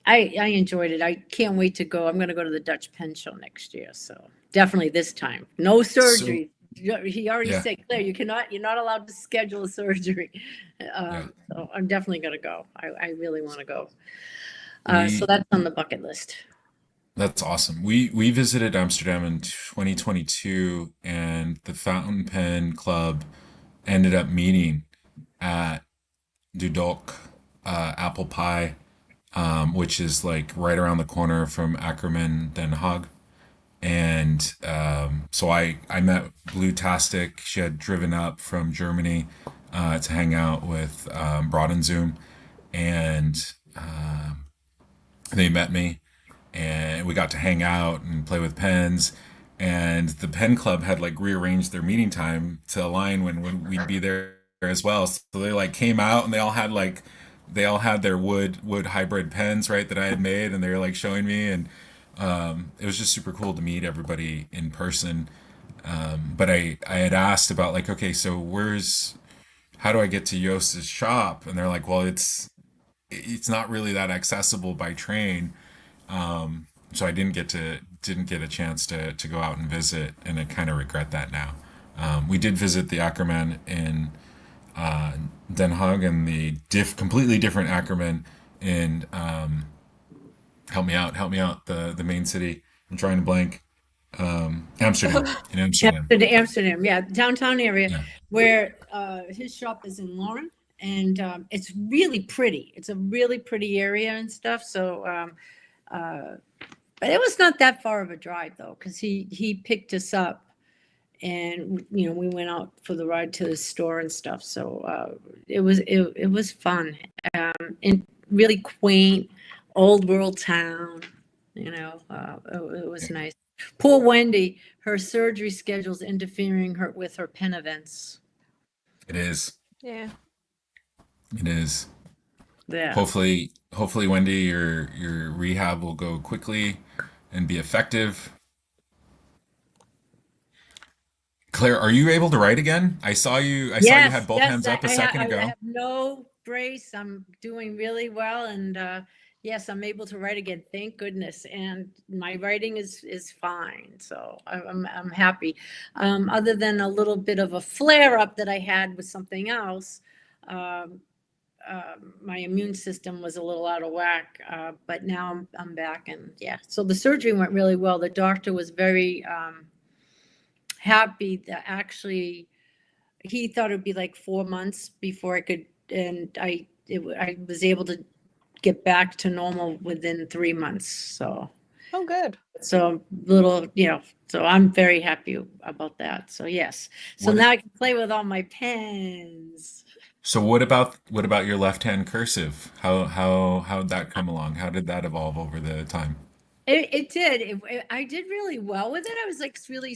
enjoyed it. I can't wait to go. I'm going to go to the Dutch Pen Show next year. So definitely this time. No So surgery. He already yeah, said, Claire, you're not allowed to schedule a surgery. yeah. So I'm definitely going to go. I really want to go. So We that's on the bucket list. That's awesome. We visited Amsterdam in 2022, and the Fountain Pen Club ended up meeting at Dudok Apple Pie, which is like right around the corner from Ackerman, Den Haag. And so I met Blue Tastic. She had driven up from Germany to hang out with Zoom, and they met me, and we got to hang out and play with pens. And the pen club had like rearranged their meeting time to align when we'd be there as well. So they like came out, and they all had their wood hybrid pens, right, that I had made, and they were like showing me. And it was just super cool to meet everybody in person. But I had asked about like, okay, so how do I get to Yost's shop? And they're like, well, it's not really that accessible by train. So I didn't get a chance to go out and visit, and I kind of regret that now. We did visit the Ackerman in Den Haag, and the completely different Ackerman in help me out, the main city. I'm trying to blank. Amsterdam, in Amsterdam. Amsterdam, yeah, downtown area Yeah, where his shop is in Lauren, and it's really pretty. It's a really pretty area and stuff. So, but it was not that far of a drive though, because he picked us up, and we went out for the ride to the store and stuff. So it was fun, and really quaint, old world town. It was nice. Poor Wendy, her surgery schedule's interfering with her pen events. it is. Yeah. It is. Yeah. Hopefully, Wendy, your rehab will go quickly and be effective. Claire, are you able to write again? I saw you had both Yes, hands up a second I ago. have no brace. I'm doing really well, and yes, I'm able to write again. Thank goodness, and my writing is fine. So I'm happy. Other than a little bit of a flare up that I had with something else. Um, my immune system was a little out of whack, but now I'm back, and yeah. So the surgery went really well. The doctor was very happy that actually he thought it'd be like 4 months before I could, and I was able to get back to normal within 3 months. Oh, good. So little, so I'm very happy about that. So yes. So What? now I can play with all my pens. So what about your left hand cursive? How'd that come along? How did that evolve over the time? It did. I did really well with it. I was like really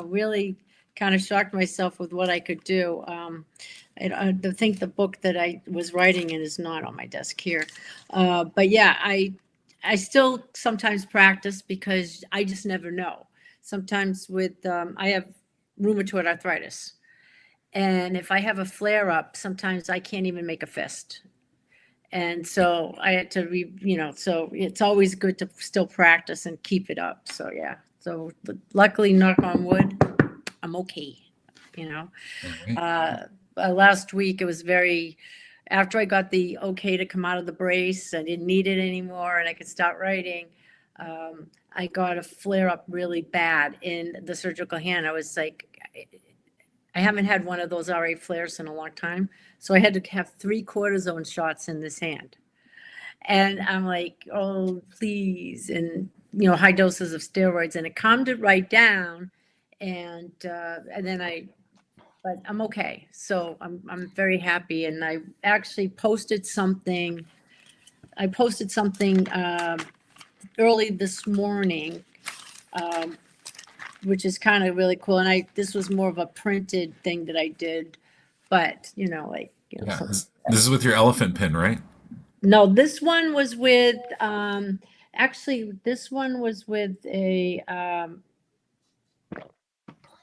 really kind of shocked myself with what I could do. I think the book that I was writing in is not on my desk here. But yeah, I still sometimes practice because I just never know. Sometimes I have rheumatoid arthritis. And if I have a flare up, sometimes I can't even make a fist. And so I had to so it's always good to still practice and keep it up. So yeah. So luckily, knock on wood, I'm okay. You know, All right. last week it was after I got the okay to come out of the brace, I didn't need it anymore and I could start writing. I got a flare up really bad in the surgical hand. I was like, I haven't had one of those RA flares in a long time. So I had to have 3 cortisone shots in this hand. And I'm like, oh, please. And, high doses of steroids. And it calmed it right down. And then but I'm okay. So I'm very happy. And I actually posted something. Early this morning, which is kind of really cool. And this was more of a printed thing that I did, but Yeah, this is with your elephant pin, right? No, this one was with, actually, this one was with a,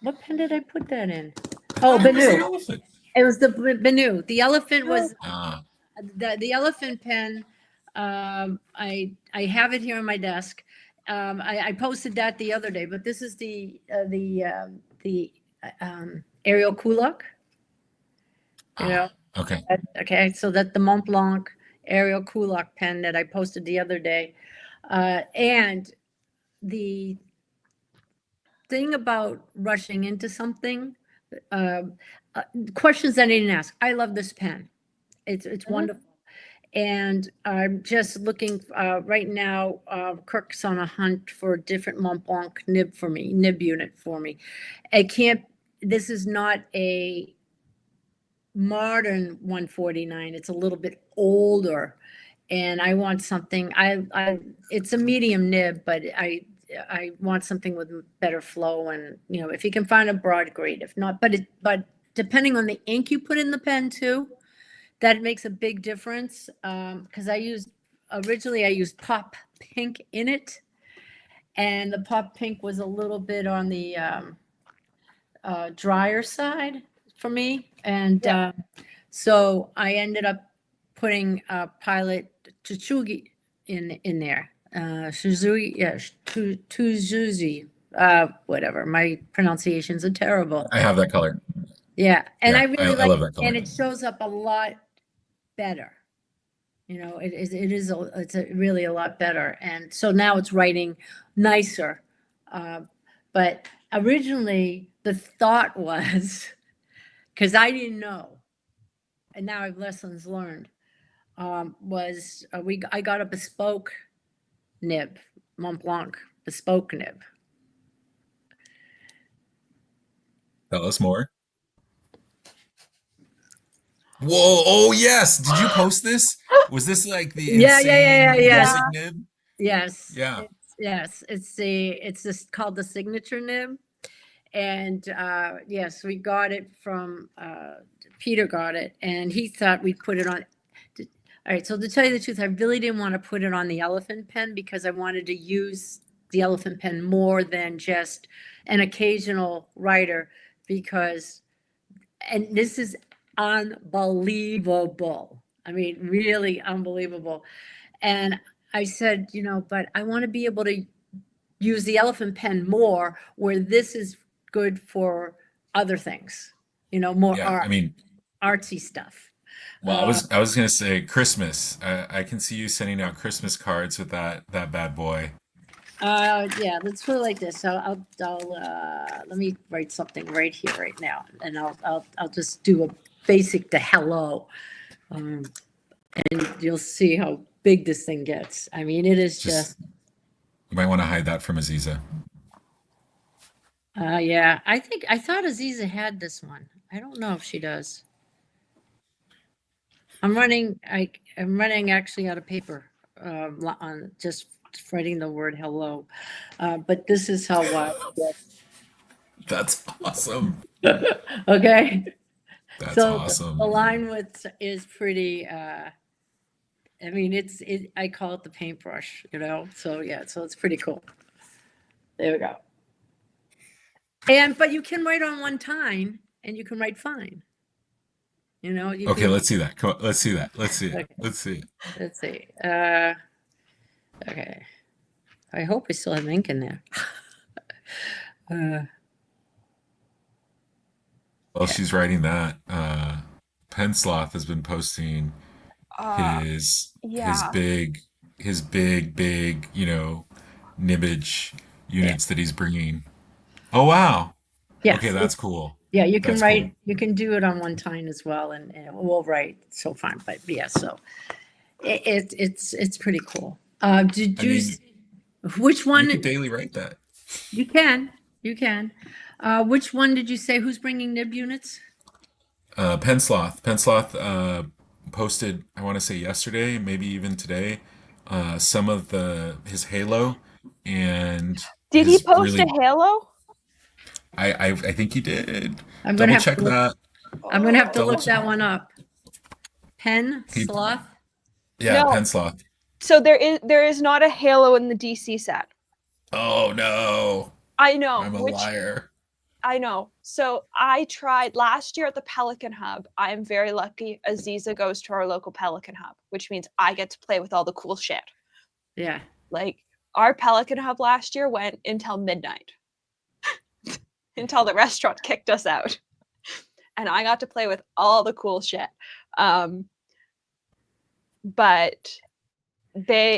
what pen did I put that in? I Oh, thought it was the Benu. elephant. It was the Benu. The elephant was Ah, the elephant pen. I have it here on my desk. I posted that the other day, but this is the Ariel Kulak. You know, okay. okay, so that the Mont Blanc Ariel Kulak pen that I posted the other day. And the thing about rushing into something, uh, questions I didn't ask. I love this pen. It's wonderful. And I'm just looking right now. Kirk's on a hunt for a different Mont Blanc nib unit for me. I can't. This is not a modern 149. It's a little bit older, and I want something. It's a medium nib, but I want something with better flow. And if you can find a broad, great. If not, but depending on the ink you put in the pen too, that makes a big difference. Because originally I used pop pink in it, and the pop pink was a little bit on the drier side for me. And Yeah. so I ended up putting Pilot Tsuchugi in there. Suzuki, yeah, Tuzuzi, whatever. My pronunciations are terrible. I have that color. Yeah, and Yeah, I really I like love it, that color. and it shows up a lot better. It's really a lot better. And so now it's writing nicer. But originally the thought was, because I didn't know, and now I've lessons learned, I got a bespoke nib, Mont Blanc bespoke nib. Tell us more. Whoa, oh yes. Did you post this? Was this like the insane Yes. music nib? Yes. Yeah. Yes. It's just called the signature nib. And yes, we got it from Peter got it, and he thought we'd put it on. All right, so to tell you the truth, I really didn't want to put it on the elephant pen because I wanted to use the elephant pen more than just an occasional writer, because, and this is unbelievable. I mean, really unbelievable. And I said, but I want to be able to use the elephant pen more, where this is good for other things, more Yeah. I mean, artsy stuff. well, I was gonna say Christmas. I can see you sending out Christmas cards with that bad boy. Yeah, let's put it like this. So I'll let me write something right here, right now, and I'll just do a basic to hello, and you'll see how big this thing gets. I mean, it is just. You might want to hide that from Aziza. Yeah, I thought Aziza had this one. I don't know if she does. I'm running actually out of paper on just writing the word hello. But this is how wild it gets. That's awesome. Okay. That's So awesome. the line width is pretty, I mean, I call it the paintbrush, so yeah, so it's pretty cool. There we go. But you can write on one time and you can write fine. Okay, let's see that. Come on, let's see that. Let's see it. Okay. Let's see it. Let's see. Okay. I hope I still have ink in there. While she's writing that, Pensloth has been posting his Yeah. big nibbage units that he's bringing. Oh wow. Yes. Okay, that's cool. Yeah, you can That's write. cool. You can do it on one time as well, and it will write so fine. But yeah, so it's pretty cool. Did I you? mean, Which you one? could daily write that. You can. You can. Which one did you say? Who's bringing nib units? Pensloth. Pensloth posted, I want to say yesterday, maybe even today, some of his Halo and Did he his post really. a Halo? I think he did. I'm gonna Double have check to look, that. I'm gonna have to Double look check. that one up. Pen He sloth. Yeah, No. Pensloth. So there is not a halo in the DC set. Oh no, I know, I'm a which liar. I know. So I tried last year at the Pelican Hub. I am very lucky. Aziza goes to our local Pelican Hub, which means I get to play with all the cool shit. Yeah. Like our Pelican Hub last year went until midnight, until the restaurant kicked us out, and I got to play with all the cool shit. But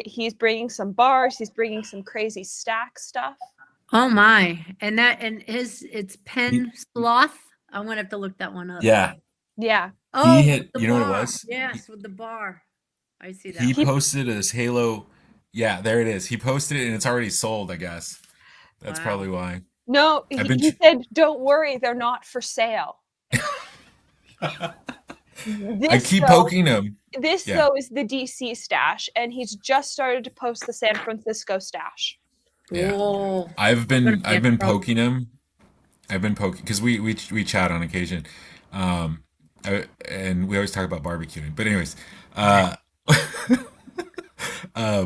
he's bringing some bars. He's bringing some crazy stack stuff. Oh my. And it's He, Pen Sloth. I'm gonna have to look that one up. yeah, Yeah, he Oh, hit. the You know what it bar. was? Yes, with the bar. I see that He one. he posted his Halo. Yeah, there it is. He posted it and it's already sold, I guess. That's Wow. probably why. no. I've He, been. he said, "Don't worry, they're not for sale." I This keep though, poking him. this Yeah, though is the DC stash, and he's just started to post the San Francisco stash. yeah. Oh, I've I'm gonna been be I've in been trouble. poking him. I've been poking because we chat on occasion, um, and we always talk about barbecuing. But anyways, uh, uh,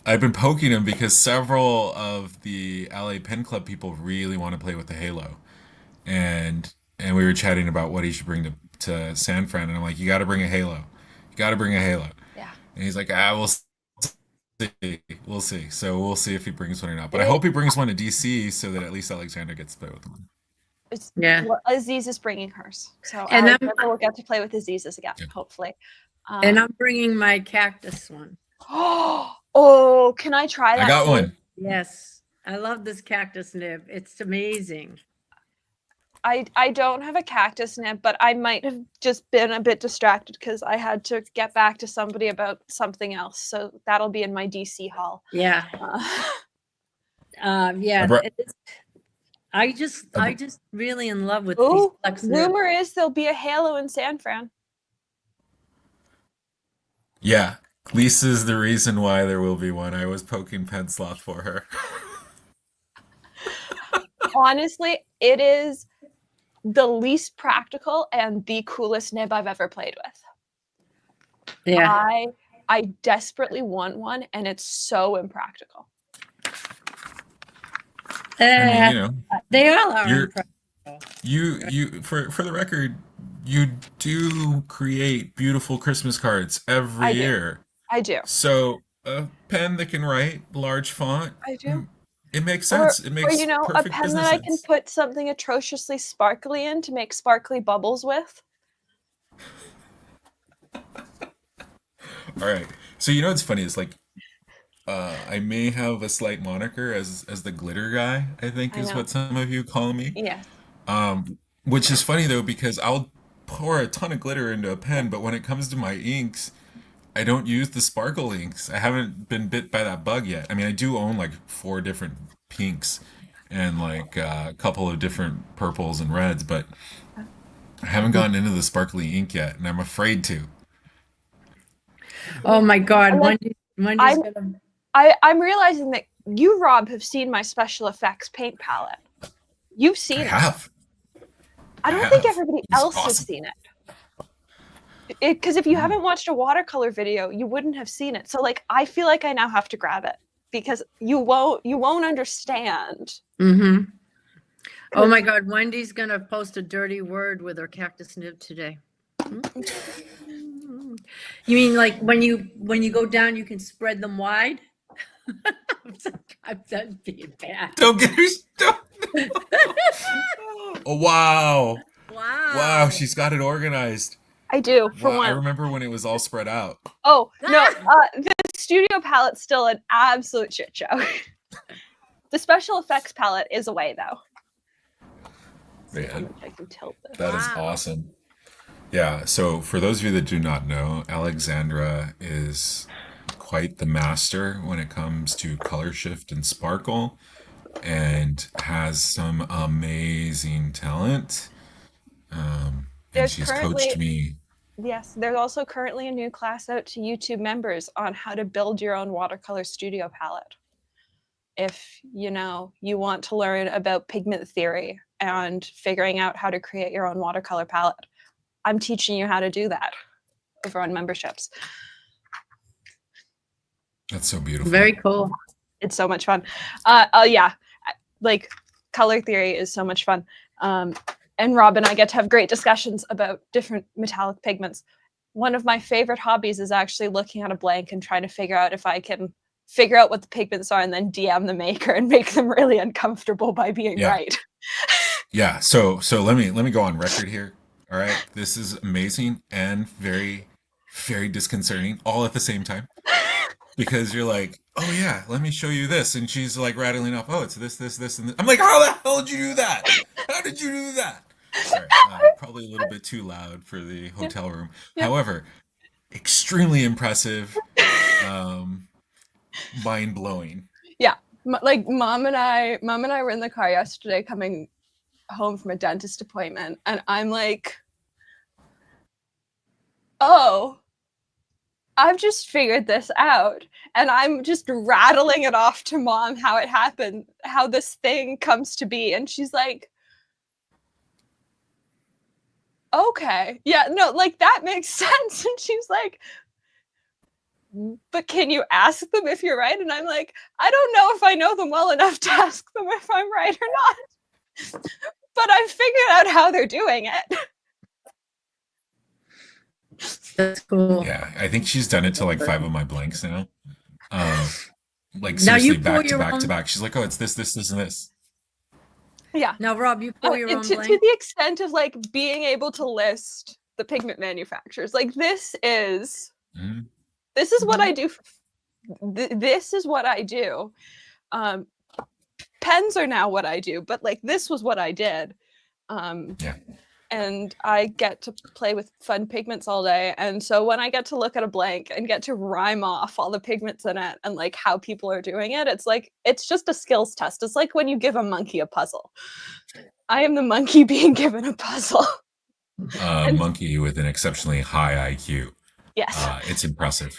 I've been poking him because several of the LA Pen Club people really want to play with the Halo, and we were chatting about what he should bring to San Fran, and I'm like, you got to bring a Halo, you got to bring a Halo, Yeah. and he's like, we'll see, we'll see. So we'll see if he brings one or not. But I It, hope he brings one to DC so that at least Alexander gets to play with one. it's Yeah. well, Aziz is bringing hers, so And I'm Alexander will get to play with Aziz's again, Yeah. hopefully. and I'm bringing my cactus one. Oh, can I try I that, got please? one. Yes. I love this cactus nib. It's amazing. I don't have a cactus nib, but I might have just been a bit distracted because I had to get back to somebody about something else. So that'll be in my DC haul. Yeah. I Yeah. brought. I I just really in love with these Oh, flex nibs. rumor is there'll be a Halo in San Fran. Yeah, Lisa's the reason why there will be one. I was poking Pensloth for her. Honestly, it is the least practical and the coolest nib I've ever played with. Yeah. I desperately want one, and it's so impractical. I mean, you know, They all are you're impressive. you for the record, you do create beautiful Christmas cards every I do. year. I do. So a pen that can write large font, I do. it makes Or, sense. It or makes a perfect pen that business I can sense. put something atrociously sparkly in to make sparkly bubbles with. All right. So you know what's funny is like I may have a slight moniker as the glitter guy, I think I is know. what some of you call me. Yes. Which is funny though because I'll pour a ton of glitter into a pen, but when it comes to my inks, I don't use the sparkle inks. I haven't been bit by that bug yet. I mean, I do own like four different pinks and like a couple of different purples and reds, but I haven't gotten into the sparkly ink yet, and I'm afraid to. Oh my God. Like, Wendy's I'm gonna. I'm realizing that you, Rob, have seen my special effects paint palette. You've I seen it. have. I I don't think have. everybody It's else has awesome. seen it. Because if you haven't watched a watercolor video, you wouldn't have seen it. So like I feel like I now have to grab it because you won't understand. Mm-hmm. Oh my God. Wendy's gonna post a dirty word with her cactus nib today. You mean like when you go down, you can spread them wide? That'd be bad. Don't get me started. Oh, wow. Wow, Wow. she's got it organized. I do, for Wow, I one. remember when it was all spread out. Oh, no, the studio palette's still an absolute shit show. The special effects palette is away, though. Man, I can tilt this. that is Wow. awesome. Yeah, so for those of you that do not know, Alexandra is quite the master when it comes to color shift and sparkle and has some amazing talent. And There's she's coached currently, me. yes, there's also currently a new class out to YouTube members on how to build your own watercolor studio palette. If you want to learn about pigment theory and figuring out how to create your own watercolor palette, I'm teaching you how to do that over on memberships. That's so beautiful. Very cool. It's so much fun. Yeah, like color theory is so much fun. And Rob and I get to have great discussions about different metallic pigments. One of my favorite hobbies is actually looking at a blank and trying to figure out if I can figure out what the pigments are and then DM the maker and make them really uncomfortable by being Yeah. right. Yeah. So let me go on record here. All right. This is amazing and very, very disconcerting all at the same time. Because you're like, oh yeah, let me show you this. And she's like rattling off, oh, it's this, this, this, and this. I'm like, how the hell did you do that? How did you do that? Sorry, probably a little bit too loud for the hotel room. Yeah. However, extremely impressive, um, mind blowing. Yeah. Like mom and I were in the car yesterday coming home from a dentist appointment, and I'm like, oh, I've just figured this out. And I'm just rattling it off to mom how it happened, how this thing comes to be. And she's like, okay, yeah, no, like that makes sense. And she's like, but can you ask them if you're right? And I'm like, I don't know if I know them well enough to ask them if I'm right or not. But I've figured out how they're doing it. That's cool. Yeah, I think she's done it to like 5 of my blanks now. Like Now you seriously, pour back to your back to own. back. She's like, oh, it's this, this, this, and this. Yeah. Now, Rob, you pour your own to blank. the extent of like being able to list the pigment manufacturers. Like this is Mhm. what I do. This is what I do. Pens are now what I do, but like this was what I did. Yeah. And I get to play with fun pigments all day. And so when I get to look at a blank and get to rhyme off all the pigments in it and like how people are doing it, it's like, it's just a skills test. It's like when you give a monkey a puzzle. I am the monkey being given a puzzle. And Monkey with an exceptionally high IQ. yes. It's impressive.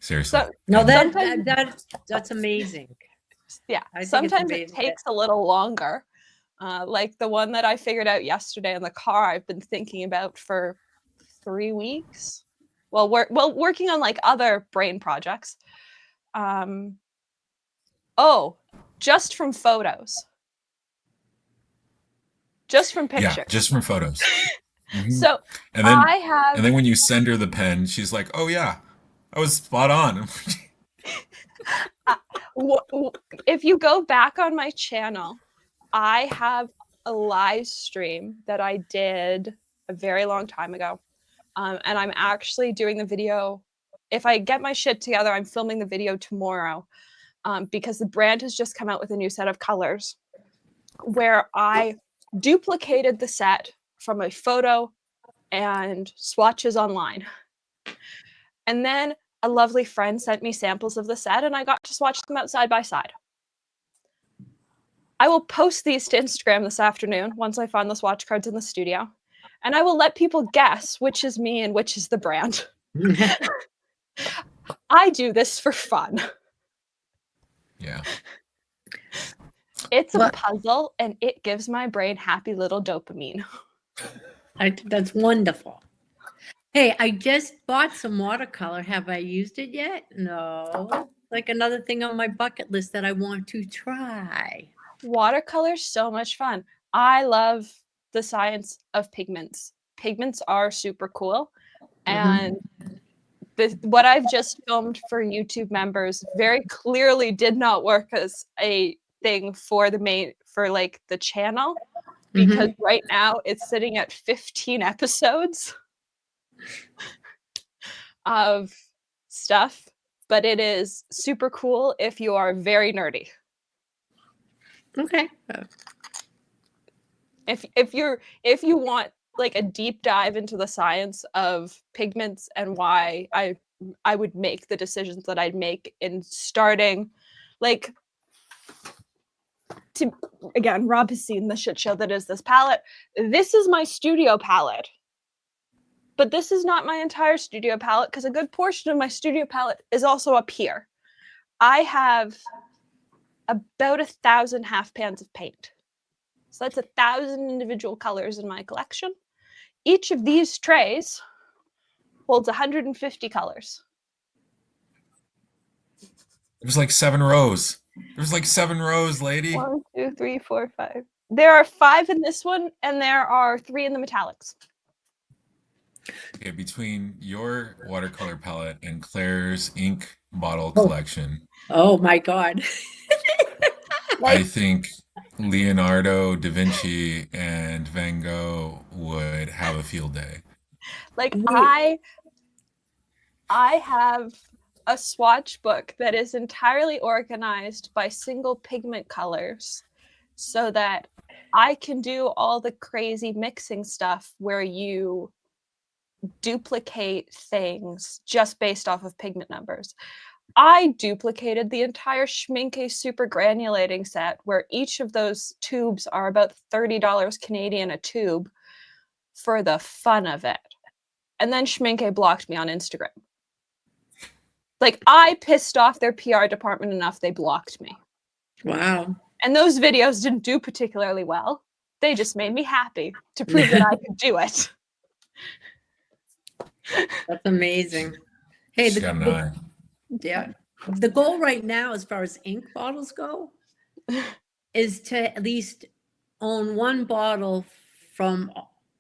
Seriously. So No, sometimes- that's amazing. yeah, I think it's sometimes it amazing. takes a little longer. Like the one that I figured out yesterday in the car, I've been thinking about for 3 weeks. Well, working on like other brain projects. Just from photos. Just from pictures. Yeah, just from photos. Mhm. So And then I have and then when you send her the pen, she's like, "Oh yeah, I was spot on." if you go back on my channel, I have a live stream that I did a very long time ago. And I'm actually doing the video. If I get my shit together, I'm filming the video tomorrow because the brand has just come out with a new set of colors where I duplicated the set from a photo and swatches online. And then a lovely friend sent me samples of the set and I got to swatch them out side by side. I will post these to Instagram this afternoon once I find the swatch cards in the studio. And I will let people guess which is me and which is the brand. I do this for fun. Yeah. It's a puzzle and it gives my brain happy little dopamine. That's wonderful. Hey, I just bought some watercolor. Have I used it yet? No. Like another thing on my bucket list that I want to try. Watercolor's so much fun. I love the science of pigments. Pigments are super cool. And what I've just filmed for YouTube members very clearly did not work as a thing for the channel because right now it's sitting at 15 episodes of stuff, but it is super cool if you are very nerdy. Okay. If you want like a deep dive into the science of pigments and why I would make the decisions that I'd make in starting, like, to again, Rob has seen the shit show that is this palette. This is my studio palette, but this is not my entire studio palette because a good portion of my studio palette is also up here. I have about 1,000 half pans of paint. So that's 1,000 individual colors in my collection. Each of these trays holds 150 colors. There's like 7 rows. There's like 7 rows, lady. 1, 2, 3, 4, 5. There are 5 in this one, and there are 3 in the metallics. Okay, between your watercolor palette and Claire's ink bottle Oh, collection, oh my God. I Like, think Leonardo, Da Vinci, and Van Gogh would have a field day. like We, I have a swatch book that is entirely organized by single pigment colors so that I can do all the crazy mixing stuff where you duplicate things just based off of pigment numbers. I duplicated the entire Schmincke super granulating set where each of those tubes are about $30 Canadian a tube for the fun of it. And then Schmincke blocked me on Instagram. Like, I pissed off their PR department enough, they blocked me. wow. And those videos didn't do particularly well. They just made me happy to prove that I could do it. That's amazing. Hey, She's got an eye. yeah, the goal right now, as far as ink bottles go, is to at least own one bottle from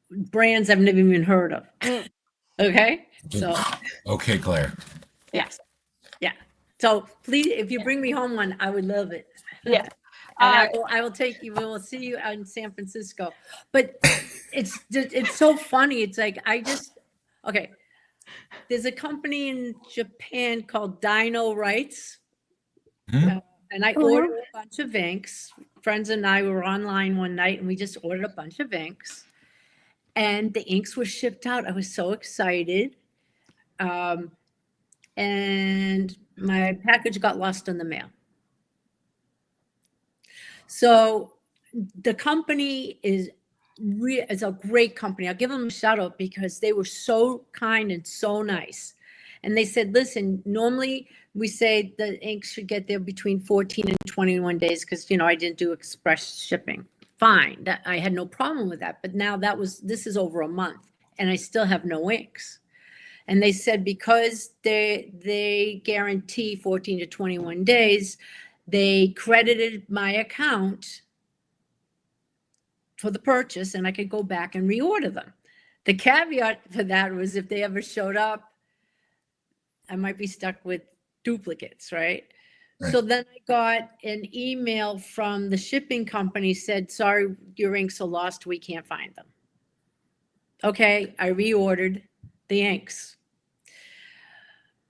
brands I've never even heard of. Mm. Okay, so Okay, Claire. Yes. yeah, so please, if you bring me home one, I would love it. Yeah. And I will take you. We will see you out in San Francisco. But it's so funny. It's like okay. There's a company in Japan called Dino Rights, Hmm? and I ordered a bunch of inks. Friends and I were online one night, and we just ordered a bunch of inks, and the inks were shipped out. I was so excited, and my package got lost in the mail. So the company is a great company. I'll give them a shout out because they were so kind and so nice. And they said, listen, normally we say the ink should get there between 14 and 21 days because, I didn't do express shipping. Fine. I had no problem with that. But now this is over a month and I still have no inks. And they said because they guarantee 14 to 21 days, they credited my account for the purchase and I could go back and reorder them. The caveat for that was if they ever showed up, I might be stuck with duplicates, right? Right. So then I got an email from the shipping company said, sorry, your inks are lost. We can't find them. Okay, I reordered the inks.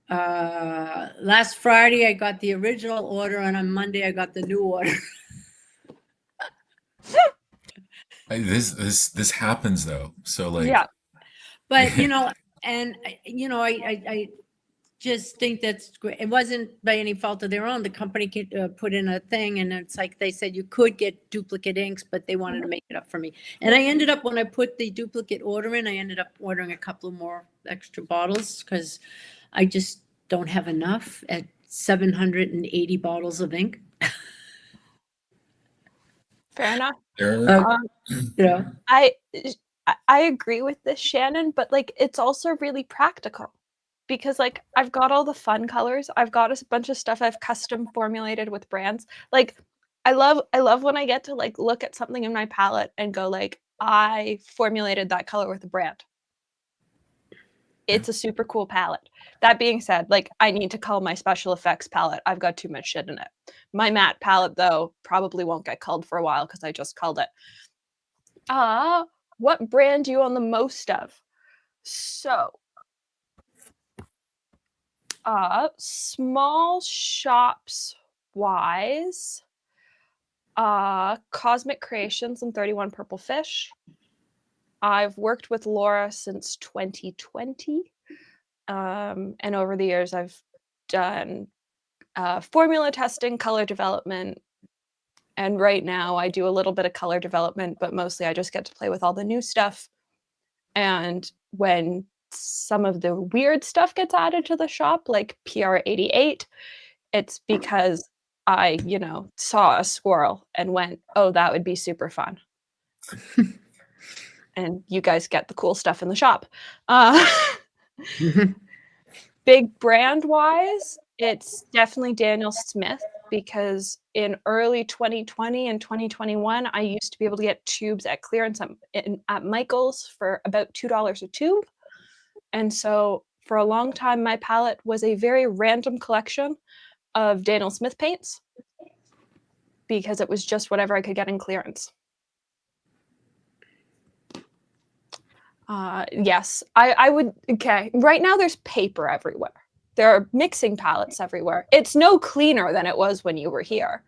Last Friday, I got the original order, and on Monday, I got the new order. This happens though. So like, Yeah. But and I just think that's great. It wasn't by any fault of their own. The company could put in a thing, and it's like they said you could get duplicate inks, but they wanted to make it up for me. And I ended up when I put the duplicate order in, I ended up ordering a couple more extra bottles because I just don't have enough at 780 bottles of ink. Fair enough. there, I agree with this, Shannon, but like it's also really practical because like I've got all the fun colors. I've got a bunch of stuff I've custom formulated with brands. Like I love when I get to like look at something in my palette and go like I formulated that color with a brand. It's a super cool palette. That being said, like I need to cull my special effects palette. I've got too much shit in it. My matte palette though probably won't get culled for a while because I just culled it. What brand do you own the most of? So, small shops wise, Cosmic Creations and 31 Purple Fish. I've worked with Laura since 2020. And over the years, I've done formula testing, color development, and right now I do a little bit of color development, but mostly I just get to play with all the new stuff. And when some of the weird stuff gets added to the shop, like PR88, it's because I, saw a squirrel and went, oh, that would be super fun. And you guys get the cool stuff in the shop. Big brand wise, It's definitely Daniel Smith, because in early 2020 and 2021, I used to be able to get tubes at clearance at Michael's for about $2 a tube. And so for a long time, my palette was a very random collection of Daniel Smith paints, because it was just whatever I could get in clearance. Yes, I would. Okay, right now there's paper everywhere. There are mixing palettes everywhere. It's no cleaner than it was when you were here.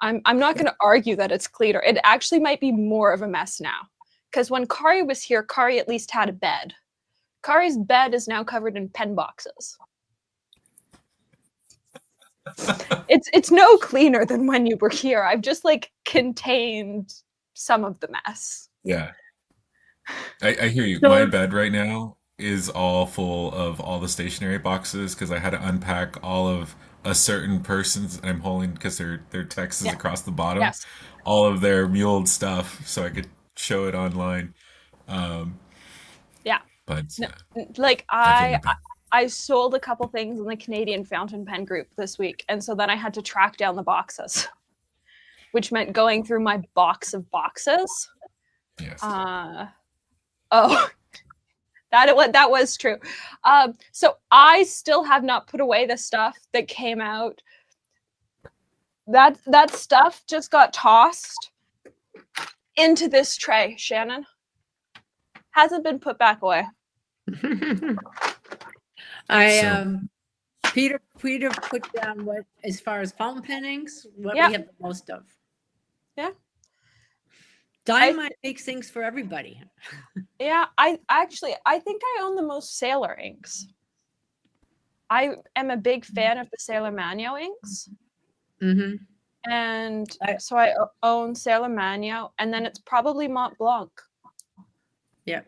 I'm not going to argue that it's cleaner. It actually might be more of a mess now, because when Kari was here, Kari at least had a bed. Kari's bed is now covered in pen boxes. It's no cleaner than when you were here. I've just like contained some of the mess. Yeah, I hear you. My So, bed right now is all full of all the stationery boxes because I had to unpack all of a certain person's, and I'm holding because their text is Yeah. across the bottom, Yes. all of their muled stuff so I could show it online. Um, Yeah. but No, like I feel your pain. I sold a couple things in the Canadian fountain pen group this week, and so then I had to track down the boxes, which meant going through my box of boxes. Yes. Oh, that was true. So I still have not put away the stuff that came out. That stuff just got tossed into this tray, Shannon. Hasn't been put back away. So Peter put down what, as far as fountain pennings, what Yeah. we have the most of. Yeah. Diamond makes things for everybody. Yeah, I think I own the most Sailor inks. I am a big fan of the Sailor Mano inks. Mm-hmm. And so I own Sailor Mano, and then it's probably Mont Blanc. Yeah.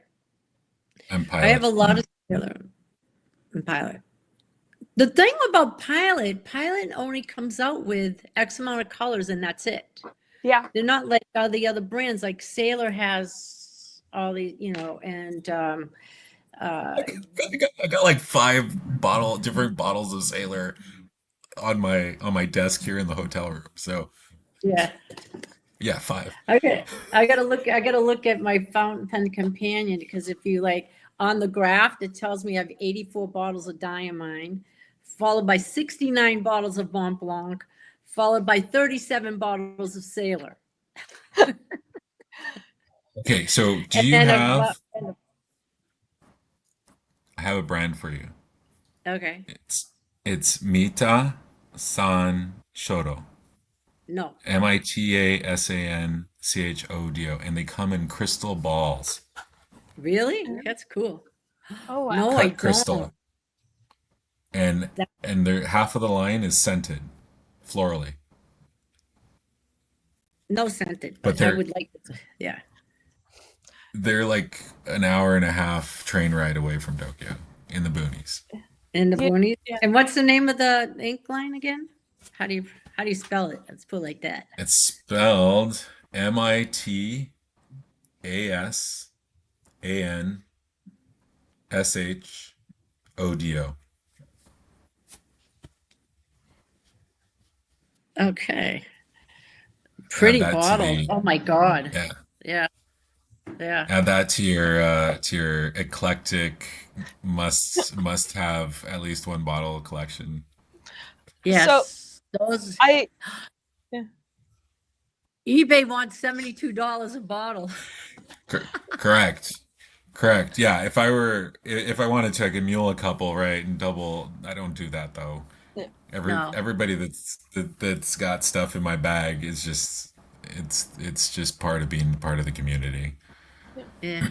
I'm I have a Pilot. lot of Sailor and Pilot. The thing about Pilot only comes out with X amount of colors and that's it. Yeah. They're not like all the other brands. Like Sailor has all these, and I got like different bottles of Sailor on my desk here in the hotel room. So yeah. yeah, 5. Okay. I gotta look at my fountain pen companion, because if you like on the graph, it tells me I have 84 bottles of Diamine, followed by 69 bottles of Mont Blanc, followed by 37 bottles of Sailor. Okay, so do And you then have? I have a brand for you. okay. It's Mita San Shodo. No. MITASANCHODO, and they come in crystal balls. Really? That's cool. Oh wow. No, I Cut don't. crystal. And That- they're half of the line is scented florally. No scented, But but I would like it. Yeah. they're like an hour and a half train ride away from Tokyo in the boonies. And the Yeah. boonies. And what's the name of the ink line again? How do you spell it? Let's put it like that. It's spelled MITASANSHODO. Okay. Add Pretty that to bottle. the Oh my God. yeah. Yeah. Yeah. Add that to your eclectic must have at least one bottle collection. Yes. Those I yeah. eBay wants $72 a bottle. Correct. Correct. Yeah, if I wanted to, I could mule a couple, right, and double. I don't do that though. Yeah. No. Everybody that's got stuff in my bag is just it's just part of being part of the community. Yeah.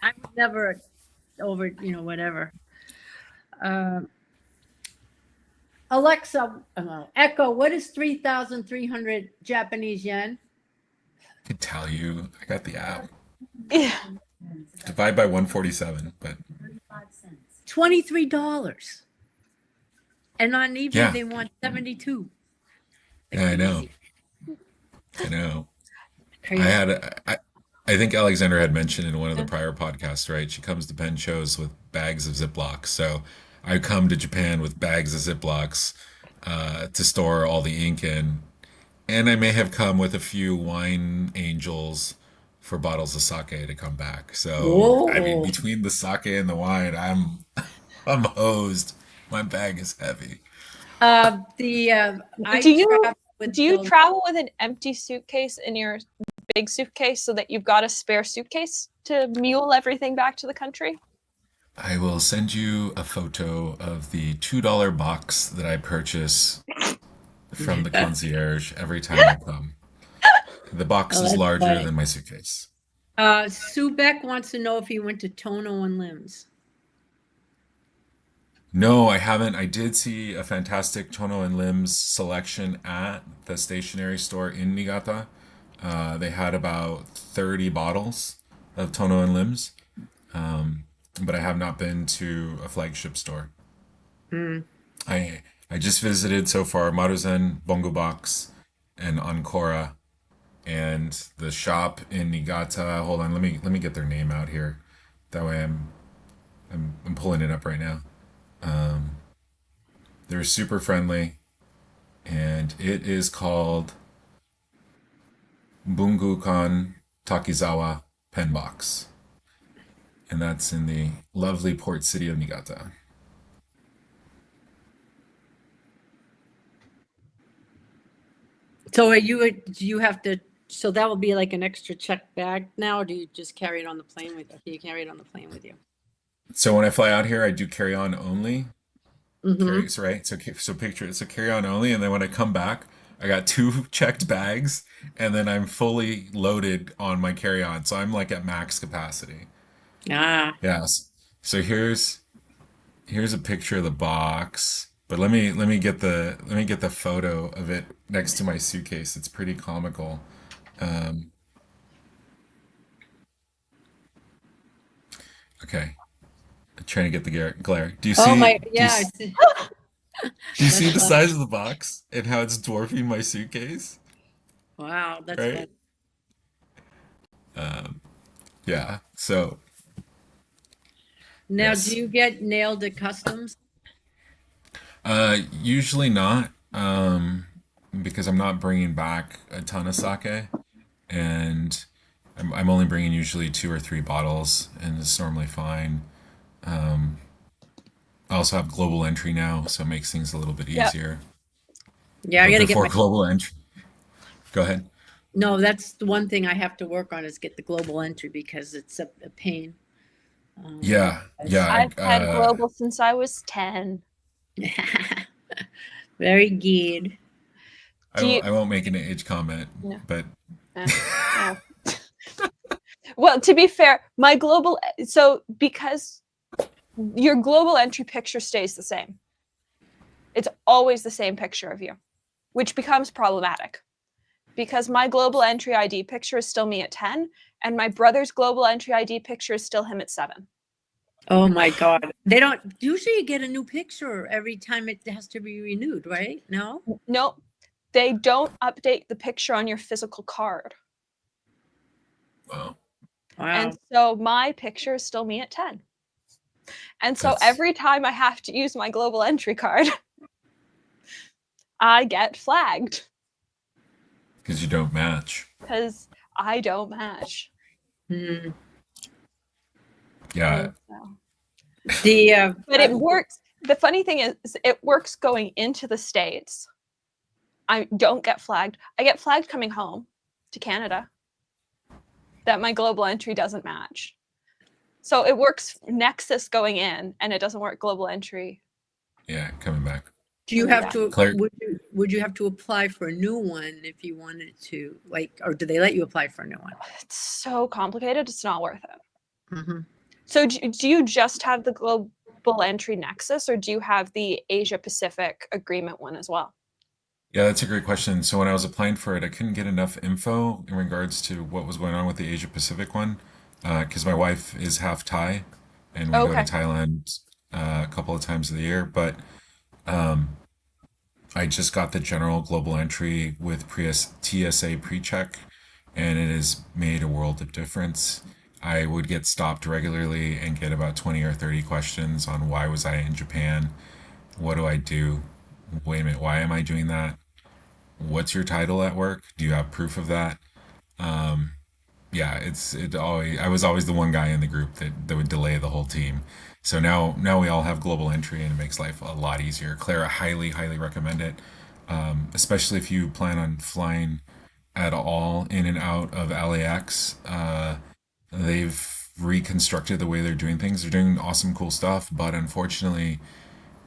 I'm never over, whatever. Alexa, Echo, what is 3,300 Japanese yen? I could tell you. I got the app. Yeah. Divide by 147, but $23. And on eBay, yeah, they want 72. yeah, I know. Crazy. I know. Crazy. I think Alexandra had mentioned in one of the prior podcasts, right? She comes to pen shows with bags of Ziplocs. So I come to Japan with bags of Ziplocs to store all the ink in, and I may have come with a few wine angels for bottles of sake to come back. So, I mean, Whoa. between the sake and the wine, I'm hosed. My bag is heavy. The I Do you travel with do you the travel with an empty suitcase in your big suitcase so that you've got a spare suitcase to mule everything back to the country? I will send you a photo of the $2 box that I purchase from the concierge every time I come. The box Oh, is that's larger funny. than my suitcase. Sue Beck wants to know if you went to Tono and Limbs. No, I haven't. I did see a fantastic Tono and Limbs selection at the stationery store in Niigata. They had about 30 bottles of Tono and Limbs, um, but I have not been to a flagship store. Hmm. I just visited so far Maruzen, Bongo Box, and Ancora, and the shop in Niigata. Hold on, let me get their name out here. That way I'm pulling it up right now. They're super friendly, and it is called Bungukan Takizawa Pen Box, and that's in the lovely port city of Niigata. So are you do you have to so that will be like an extra check bag now, or do you just carry it on the plane with you? Do you carry it on the plane with you? So when I fly out here, I do carry on only. Mm-hmm. Carry so right. So picture it. So carry on only, and then when I come back, I got two checked bags, and then I'm fully loaded on my carry on. So I'm like at max capacity. Ah, Yes. So here's a picture of the box. But let me get the photo of it next to my suitcase. It's pretty comical. Um, okay, I'm trying to get the glare. Do you oh see? my, Do you yeah, I see. do you see That's the fun. size of the box and how it's dwarfing my suitcase? Wow, that's fun. Right? Um, yeah. So Now, do yes. you get nailed at customs? Usually not. Because I'm not bringing back a ton of sake, and I'm only bringing usually two or three bottles, and it's normally fine. Um, I also have global entry now, so it makes things a little bit Yeah. easier. Yeah, I But got to get before my. global entry, go ahead. No, that's the one thing I have to work on is get the global entry because it's a pain. Yeah, yeah. Because I've had global since I was 10. very good. I Do you? won't make an age comment, No. but Oh. Well, to be fair, my global so because your global entry picture stays the same. It's always the same picture of you, which becomes problematic because my global entry ID picture is still me at 10 and my brother's global entry ID picture is still him at 7. Oh my God. They don't usually you get a new picture every time it has to be renewed, right? No? Nope. They don't update the picture on your physical card. well, And Wow. so my picture is still me at 10. And so that's every time I have to use my global entry card, I get flagged because you don't match. because I don't match. Hmm. Yeah, And so, The but it works. The funny thing is, it works going into the States. I don't get flagged. I get flagged coming home to Canada that my global entry doesn't match. So it works Nexus going in, and it doesn't work global entry yeah. Coming back, do you coming have back. to Claire. would you have to apply for a new one if you wanted to like or do they let you apply for a new one? It's so complicated. It's not worth it. Hmm. So do you just have the global entry Nexus, or do you have the Asia Pacific agreement one as well? Yeah, that's a great question. So when I was applying for it, I couldn't get enough info in regards to what was going on with the Asia Pacific one, because my wife is half Thai, and we go to Okay. Thailand a couple of times of the year. But um, I just got the general global entry with TSA pre-check, and it has made a world of difference. I would get stopped regularly and get about 20 or 30 questions on why was I in Japan? What do I do? Wait a minute, why am I doing that? What's your title at work? Do you have proof of that? Yeah, it always I was always the one guy in the group that would delay the whole team. So now we all have global entry and it makes life a lot easier. Claire, I highly recommend it, especially if you plan on flying at all in and out of LAX. They've reconstructed the way they're doing things. They're doing awesome, cool stuff, but unfortunately,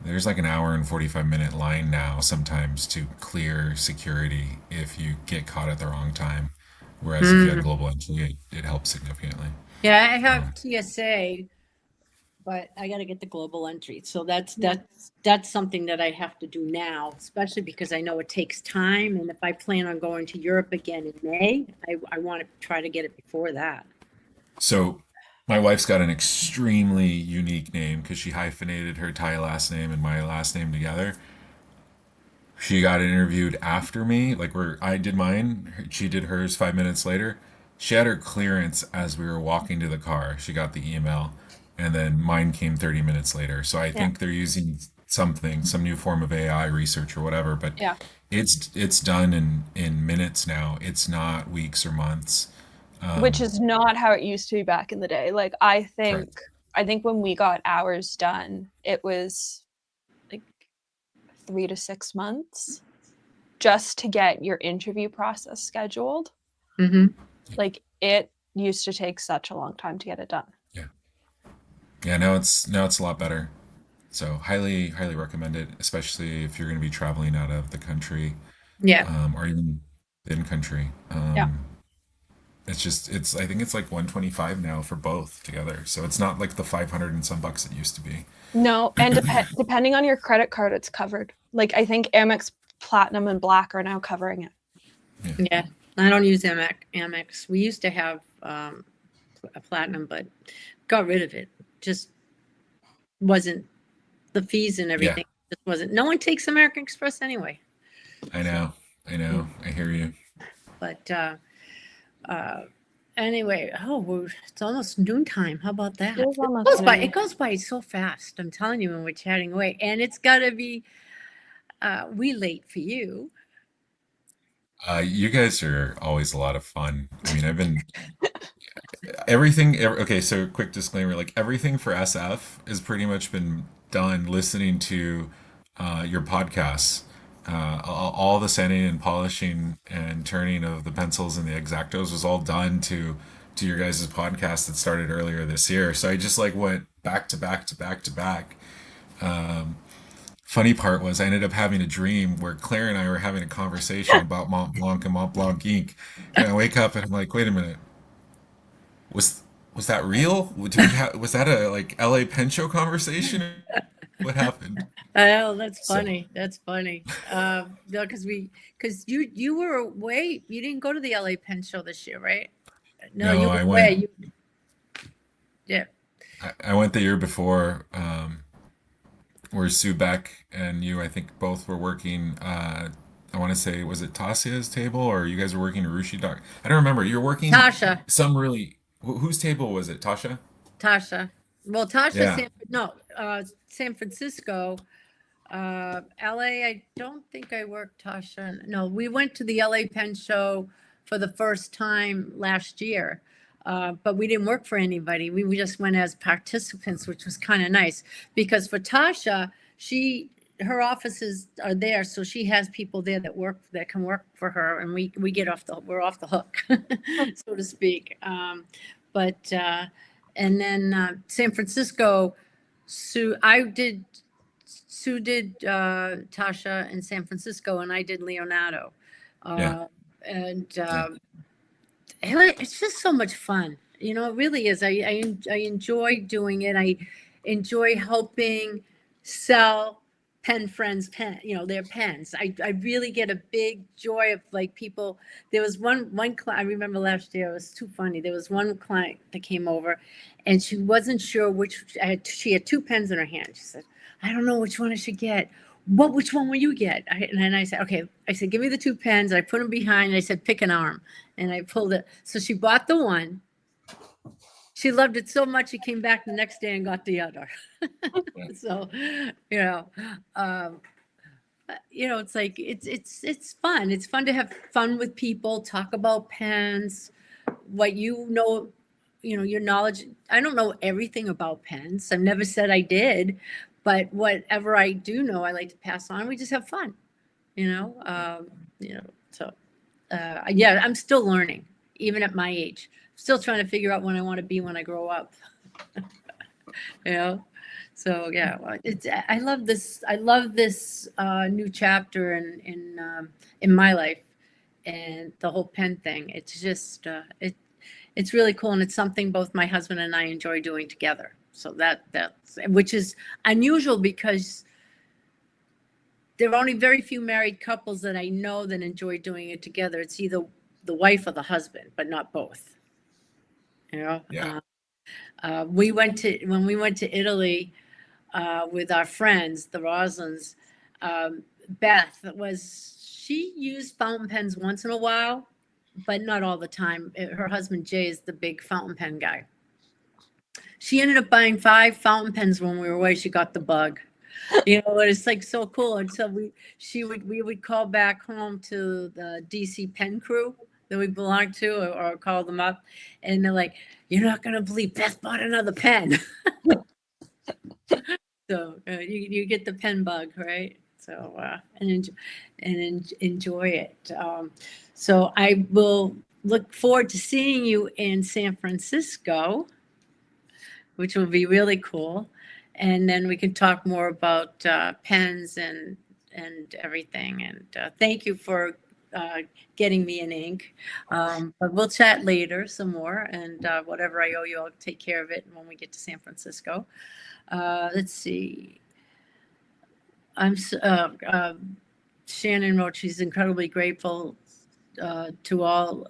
there's like an hour and 45-minute line now sometimes to clear security if you get caught at the wrong time. Whereas if you had Mm. global entry, it helps significantly. Yeah, I have Um, TSA, but I got to get the global entry. So that's something that I have to do now, especially because I know it takes time. And if I plan on going to Europe again in May, I want to try to get it before that. so my wife's got an extremely unique name because she hyphenated her Thai last name and my last name together. She got interviewed after me, like where I did mine. She did hers 5 minutes later. She had her clearance as we were walking to the car. She got the email, and then mine came 30 minutes later. So I Yeah. think they're using something, some new form of AI research or whatever, but Yeah. it's done in minutes now. It's not weeks or months. Which is not how it used to be back in the day. Like Correct. I think when we got ours done, it was like 3 to 6 months just to get your interview process scheduled. Mm-hmm. Like it used to take such a long time to get it done. Yeah. Yeah, now it's a lot better. So highly recommend it, especially if you're going to be traveling out of the country, Yeah. or even in country. Yeah. It's I think it's like 125 now for both together. So it's not like the 500 and some bucks it used to be. No, and depending on your credit card, it's covered. Like I think Amex Platinum and Black are now covering it. Yeah. Yeah. I don't use Amex. We used to have a platinum, but got rid of it. Just wasn't the fees and Yeah, everything. Just wasn't. No one takes American Express anyway. I know. I know. I hear you. But uh, anyway, it's almost noontime. How about that? It is almost noon. It goes by so fast. I'm telling you when we're chatting away, and it's got to be we late for you. You guys are always a lot of fun. I mean, I've been everything. Okay, so quick disclaimer: like everything for SF has pretty much been done listening to your podcasts. All the sanding and polishing and turning of the pencils and the exactos was all done to your guys' podcast that started earlier this year. So I just like went back to back to back to back. Funny part was I ended up having a dream where Claire and I were having a conversation about Mont Blanc and Mont Blanc ink. And I wake up and I'm like, wait a minute, was was that real? Was that a like LA Pen Show conversation? What happened? Oh, that's So funny. That's funny. No, because you were away. You didn't go to the LA Pen Show this year, right? No, no, you were away. Yeah. I went the year before, where Sue Beck and you, I think, both were working. I want to say, was it Tasia's table or you guys were working Rushi Doc? I don't remember. You were working Tasha. some really. Whose table was it? Tasha? Tasha. Well, Tasha, Yeah. San Francisco. LA, I don't think I worked Tasha. No, we went to the LA Pen Show for the first time last year. But we didn't work for anybody. We just went as participants, which was kind of nice because for Tasha, her offices are there, so she has people there that can work for her, and we're off the hook, so to speak. But and then San Francisco, Sue did Tasha in San Francisco, and I did Leonardo, Yeah. and Yeah. it's just so much fun. It really is. I enjoy doing it. I enjoy helping sell pen friends their pens. I really get a big joy of like people. There was one client I remember last year. It was too funny. There was one client that came over, and she wasn't sure she had two pens in her hand. She said, "I don't know which one I should get. Which one will you get?" And then I said, "Okay." I said, "Give me the two pens." I put them behind. And I said, "Pick an arm." And I pulled it. So she bought the one. she loved it so much she came back the next day and got the other. So, you know, um, it's like it's fun. It's fun to have fun with people, talk about pens, what your knowledge. I don't know everything about pens. I've never said I did, but whatever I do know, I like to pass on. We just have fun, so yeah, I'm still learning, even at my age. Still trying to figure out what I want to be when I grow up. you know so yeah, I love this. I love this new chapter in my life, and the whole pen thing. It's just it's really cool, and it's something both my husband and I enjoy doing together. So that's which is unusual, because there are only very few married couples that I know that enjoy doing it together. It's either the wife or the husband, but not both. Yeah. When we went to Italy with our friends, the Roslins, Beth she used fountain pens once in a while, but not all the time. Her husband Jay is the big fountain pen guy. She ended up buying 5 fountain pens when we were away. She got the bug. It's like so cool. And so we would call back home to the DC pen crew that we belonged to, or call them up, and they're like, "You're not gonna believe Beth bought another pen." So you get the pen bug, right? So enjoy it. So I will look forward to seeing you in San Francisco, which will be really cool. And then we can talk more about pens and everything. And thank you for getting me an ink. But we'll chat later some more, and whatever I owe you, I'll take care of it when we get to San Francisco. Let's see. Shannon wrote she's incredibly grateful to all,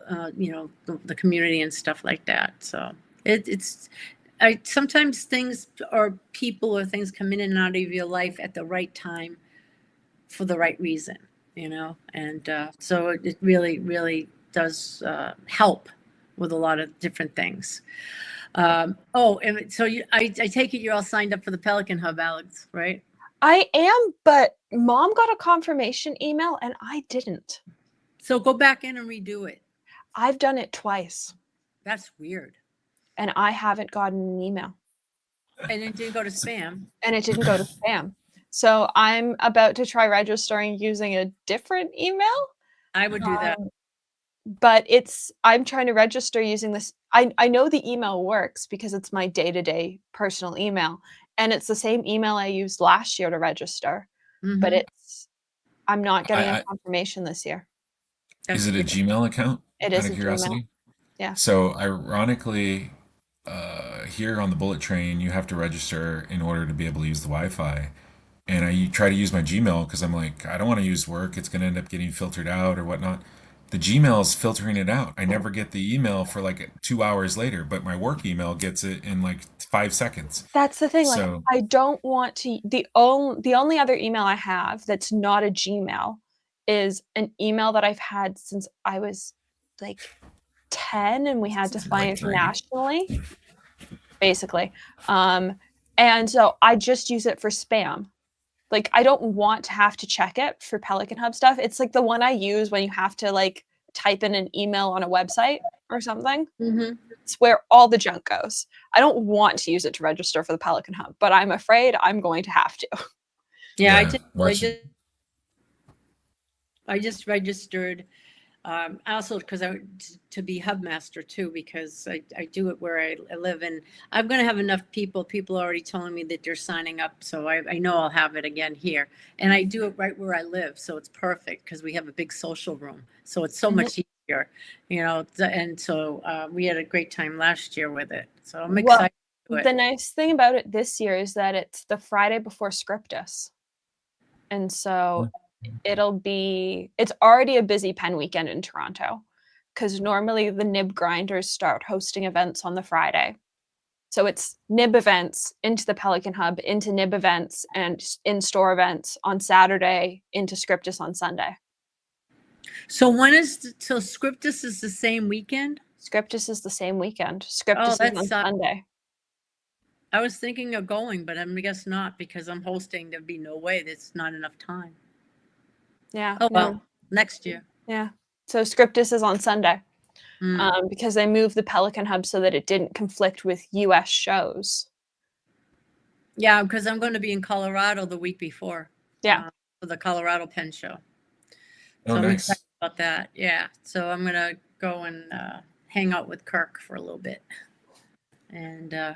the community and stuff like that. So sometimes things or people or things come in and out of your life at the right time for the right reason, and so it really, really does help with a lot of different things. And so I take it you're all signed up for the Pelican Hub, Alex, right? I am, but Mom got a confirmation email and I didn't. So go back in and redo it. I've done it twice. That's weird. And I haven't gotten an email. And it didn't go to spam. And it didn't go to spam. So I'm about to try registering using a different email. I would do that. But I'm trying to register using this. I know the email works because it's my day-to-day personal email. And it's the same email I used last year to register. Mm-hmm. But I'm not getting a confirmation this year. Is it a Gmail account? It is out of curiosity? Gmail. Yeah. So ironically, here on the bullet train, you have to register in order to be able to use the Wi-Fi. And I try to use my Gmail because I'm like, I don't want to use work. It's going to end up getting filtered out or whatnot. The Gmail is filtering it out. I never get the email for like 2 hours later, but my work email gets it in like 5 seconds. That's the thing. Like, I don't want to. The only other email I have that's not a Gmail is an email that I've had since I was like 10, and we had to fly internationally, basically. And so I just use it for spam. Like, I don't want to have to check it for Pelican Hub stuff. It's like the one I use when you have to like type in an email on a website or something. Mm-hmm. It's where all the junk goes. I don't want to use it to register for the Pelican Hub, but I'm afraid I'm going to have to. Yeah, I just registered. Also, because to be hub master too, because I do it where I live, and I'm going to have enough people. People are already telling me that they're signing up, so I know I'll have it again here. And I do it right where I live, so it's perfect because we have a big social room, so it's so much easier, And so we had a great time last year with it, so I'm excited. The nice thing about it this year is that it's the Friday before Scriptus, and so. It's already a busy pen weekend in Toronto because normally the nib grinders start hosting events on the Friday. So it's nib events into the Pelican Hub, into nib events and in-store events on Saturday, into Scriptus on Sunday. So Scriptus is the same weekend? Scriptus is the same weekend. Oh, Scriptus is that on sucks. Sunday. I was thinking of going, but I guess not because I'm hosting. There'd be no way. There's not enough time. Yeah. Oh, no. well, next year. Yeah. So Scriptus is on Sunday Mm. because they moved the Pelican Hub so that it didn't conflict with U.S. shows. Yeah, because I'm going to be in Colorado the week before. Yeah. For the Colorado Pen Show. Oh, So I'm nice. excited about that. Yeah. So I'm going to go and hang out with Kirk for a little bit. And it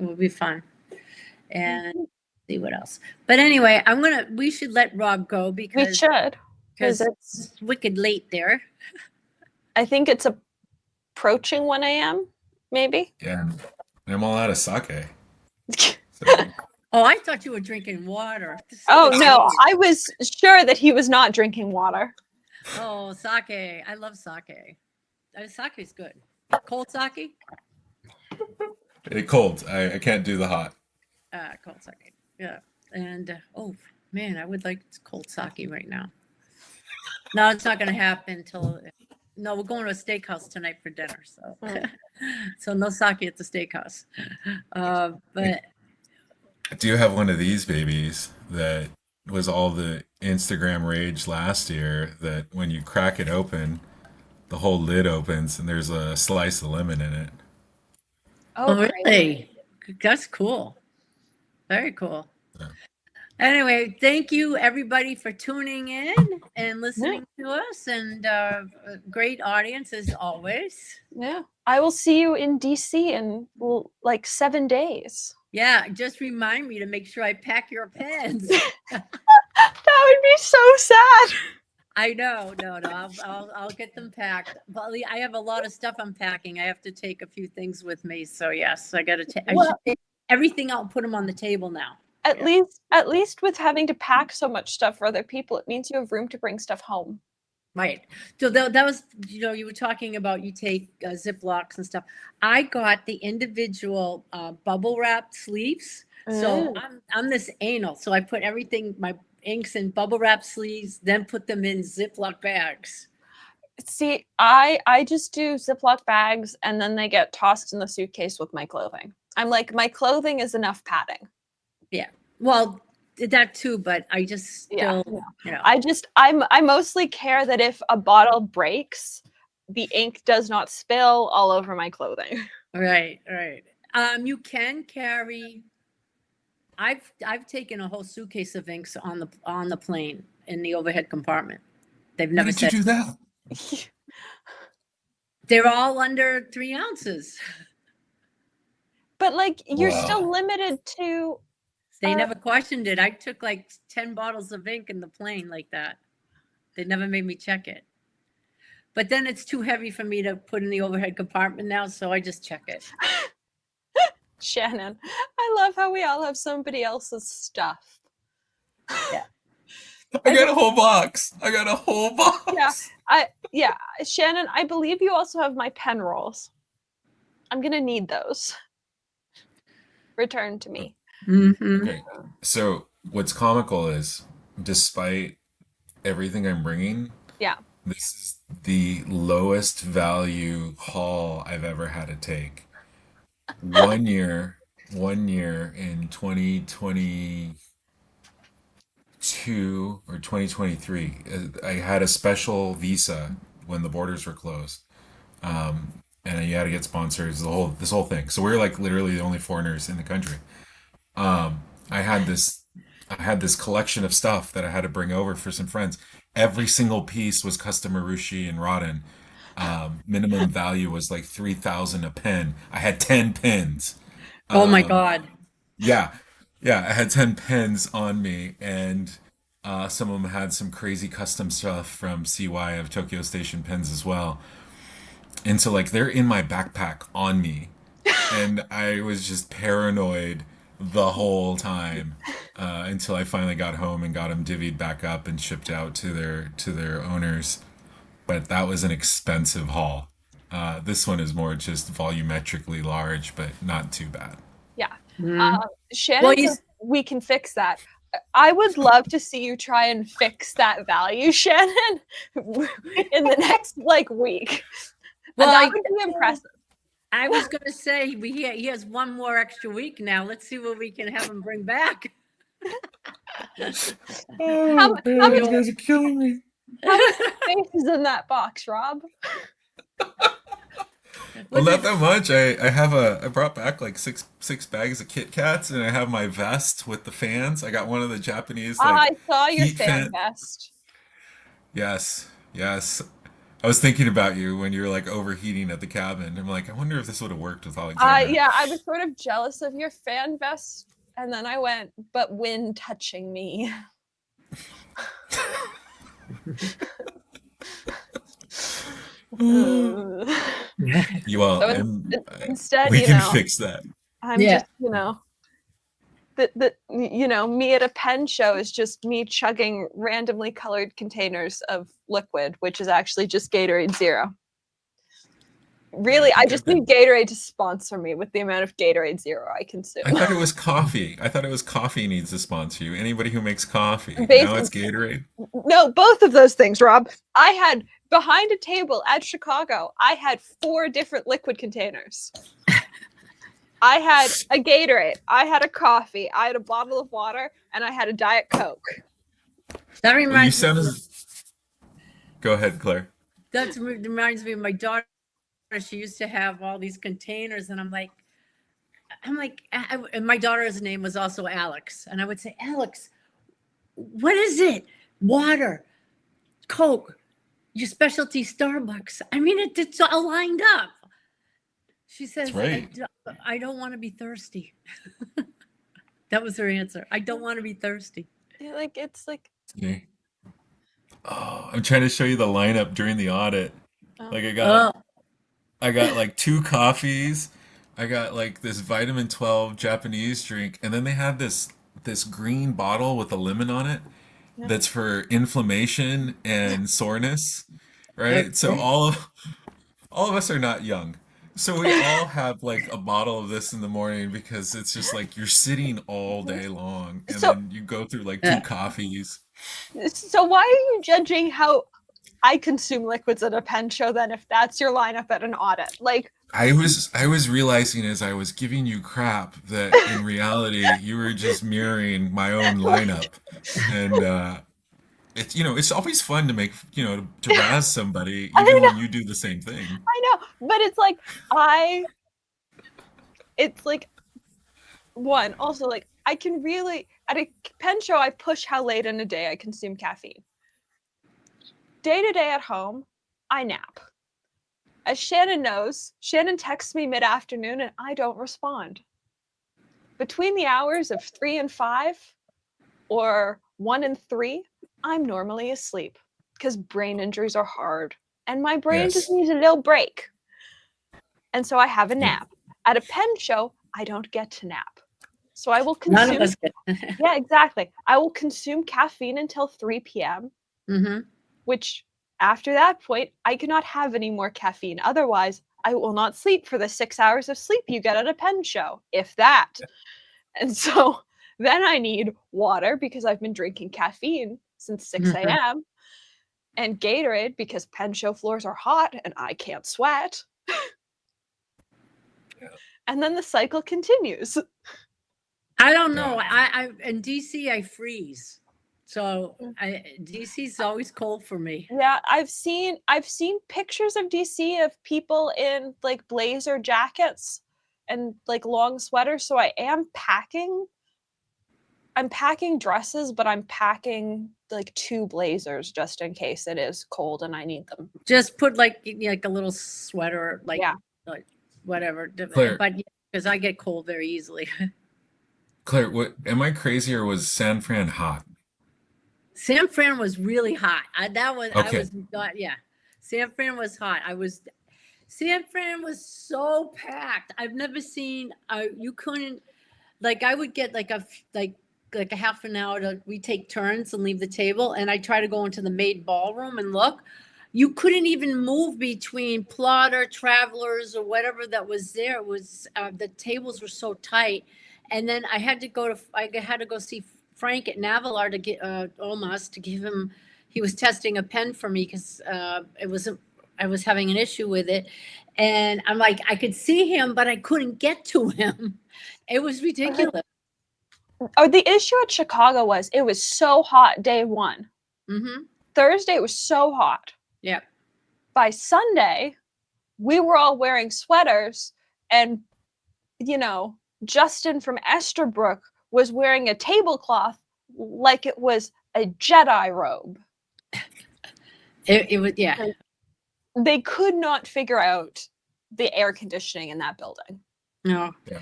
will be fun. And see what else. But anyway, we should let Rob go We because should. Because it's wicked late there. I think it's approaching 1 a.m. maybe. Yeah, and I'm all out of sake. So, Oh, I thought you were drinking water. Oh no, I was sure that he was not drinking water. Oh, sake. I love sake. Sake is good. Cold sake? cold. I can't do the hot. Cold sake. Yeah. And oh man, I would like cold sake right now. No, it's not going to happen until. No, we're going to a steakhouse tonight for dinner. So, so no sake at the steakhouse. But Do you have one of these babies that was all the Instagram rage last year? That when you crack it open, the whole lid opens and there's a slice of lemon in it. oh, crazy. really? That's cool. Very cool. Yeah. Anyway, thank you everybody for tuning in and listening to us, and great audience as always. Yeah. I will see you in DC in like 7 days. Yeah, just remind me to make sure I pack your pens. That would be so sad. I know, no, I'll get them packed. But I have a lot of stuff I'm packing. I have to take a few things with me, so yes, I got to take. I should take everything out and put them on the table now. At least with having to pack so much stuff for other people, it means you have room to bring stuff home. Right. So that was, you were talking about you take Ziplocs and stuff. I got the individual bubble wrap sleeves. So I'm this anal. So I put everything, my inks in bubble wrap sleeves, then put them in Ziploc bags. See, I just do Ziploc bags and then they get tossed in the suitcase with my clothing. I'm like, my clothing is enough padding. Yeah. Well, that too, but I just still, I mostly care that if a bottle breaks, the ink does not spill all over my clothing. Right. You can carry. I've taken a whole suitcase of inks on the plane in the overhead compartment. They've never said. Did you do that? They're all under 3 ounces. But like, you're still limited to. They never questioned it. I took like 10 bottles of ink in the plane like that. They never made me check it. But then it's too heavy for me to put in the overhead compartment now, so I just check it. Shannon, I love how we all have somebody else's stuff. Yeah. I got a whole box. Yeah. Shannon, I believe you also have my pen rolls. I'm gonna need those. Return to me. Mm-hmm. Okay. So what's comical is, despite everything I'm bringing, this is the lowest value haul I've ever had to take. One year in 2022 or 2023, I had a special visa when the borders were closed. And you had to get sponsors, this whole thing. So we were like literally the only foreigners in the country. I had this collection of stuff that I had to bring over for some friends. Every single piece was custom Marushi and Rodin. Minimum value was like 3,000 a pen. I had 10 pens. Oh my God. Yeah, I had 10 pens on me, and some of them had some crazy custom stuff from CY of Tokyo Station pens as well. And so like they're in my backpack on me, and I was just paranoid the whole time until I finally got home and got them divvied back up and shipped out to their owners. But that was an expensive haul. This one is more just volumetrically large, but not too bad. Yeah. Shannon says we can fix that. I would love to see you try and fix that value, Shannon, in the next week. Well, that would be impressive. I was going to say he has one more extra week now. Let's see what we can have him bring back. Oh, man, many- you guys are killing me. How many space is in that box, Rob? Well, not that much. I brought back like six bags of Kit Kats, and I have my vest with the fans. I got one of the Japanese I like saw your heat fan fan. vest. Yes, yes. I was thinking about you when you were like overheating at the cabin. I'm like, I wonder if this would have worked with Alexandra. Yeah, I was sort of jealous of your fan vest, and then I went, but wind touching me. Well, So and instead, we can fix that. I'm just, me at a pen show is just me chugging randomly colored containers of liquid, which is actually just Gatorade Zero. Really, I just need Gatorade to sponsor me with the amount of Gatorade Zero I consume. I thought it was coffee. I thought it was coffee needs to sponsor you. Anybody who makes coffee. Now it's Gatorade. No, both of those things, Rob. I had behind a table at Chicago, I had 4 different liquid containers. I had a Gatorade, I had a coffee, I had a bottle of water, and I had a Diet Coke. That reminds me. Go ahead, Claire. That reminds me of my daughter. She used to have all these containers, and I'm like, and my daughter's name was also Alex, and I would say, Alex, what is it? Water, Coke, your specialty Starbucks. I mean, it's all lined up. She says, right. I don't want to be thirsty. That was her answer. I don't want to be thirsty. It's like. Okay. Oh, I'm trying to show you the lineup during the audit. Like I got like 2 coffees. I got like this vitamin 12 Japanese drink, and then they had this green bottle with a lemon on it that's for inflammation and soreness, right? Okay. So all of us are not young. So we all have like a bottle of this in the morning because it's just like you're sitting all day long, and then you go through like 2 coffees. So why are you judging how I consume liquids at a pen show then if that's your lineup at an audit? Like I was realizing as I was giving you crap that in reality you were just mirroring my own lineup. And it's always fun to make, to razz somebody even when you do the same thing. I know, but it's like one, also like I can really at a pen show I push how late in a day I consume caffeine. Day to day at home, I nap. As Shannon knows, Shannon texts me mid-afternoon and I don't respond. Between the hours of 3 and 5 or 1 and 3, I'm normally asleep because brain injuries are hard and my brain just needs a little break. And so I have a nap. At a pen show, I don't get to nap. So I will consume. None of us get. Yeah, exactly. I will consume caffeine until 3 p.m. Mm-hmm. Which after that point, I cannot have any more caffeine. Otherwise, I will not sleep for the 6 hours of sleep you get at a pen show, if that. And so then I need water because I've been drinking caffeine since 6 a.m. and Gatorade because pen show floors are hot and I can't sweat. And then the cycle continues. I don't know. I in DC I freeze. So DC's always cold for me. Yeah, I've seen pictures of DC of people in like blazer jackets and like long sweaters. So I am packing. I'm packing dresses, but I'm packing like 2 blazers just in case it is cold and I need them. Just put like a little sweater, like whatever. Claire, but because I get cold very easily. Claire, what am I crazy or was San Fran hot? San Fran was really hot. Okay. San Fran was hot. San Fran was so packed. I've never seen. You couldn't, like, I would get like a half an hour we take turns and leave the table, and I try to go into the maid ballroom and look. You couldn't even move between plotter, travelers, or whatever that was there. It was the tables were so tight, and then I had to go see Frank at Navilar to get Omas to give him. He was testing a pen for me because it was I was having an issue with it. And I'm like, I could see him, but I couldn't get to him. It was ridiculous. Oh, the issue at Chicago was it was so hot day one. Mm-hmm. Thursday it was so hot. Yeah. By Sunday, we were all wearing sweaters, and Justin from Esterbrook was wearing a tablecloth like it was a Jedi robe. It was, yeah. They could not figure out the air conditioning in that building. No. Yeah.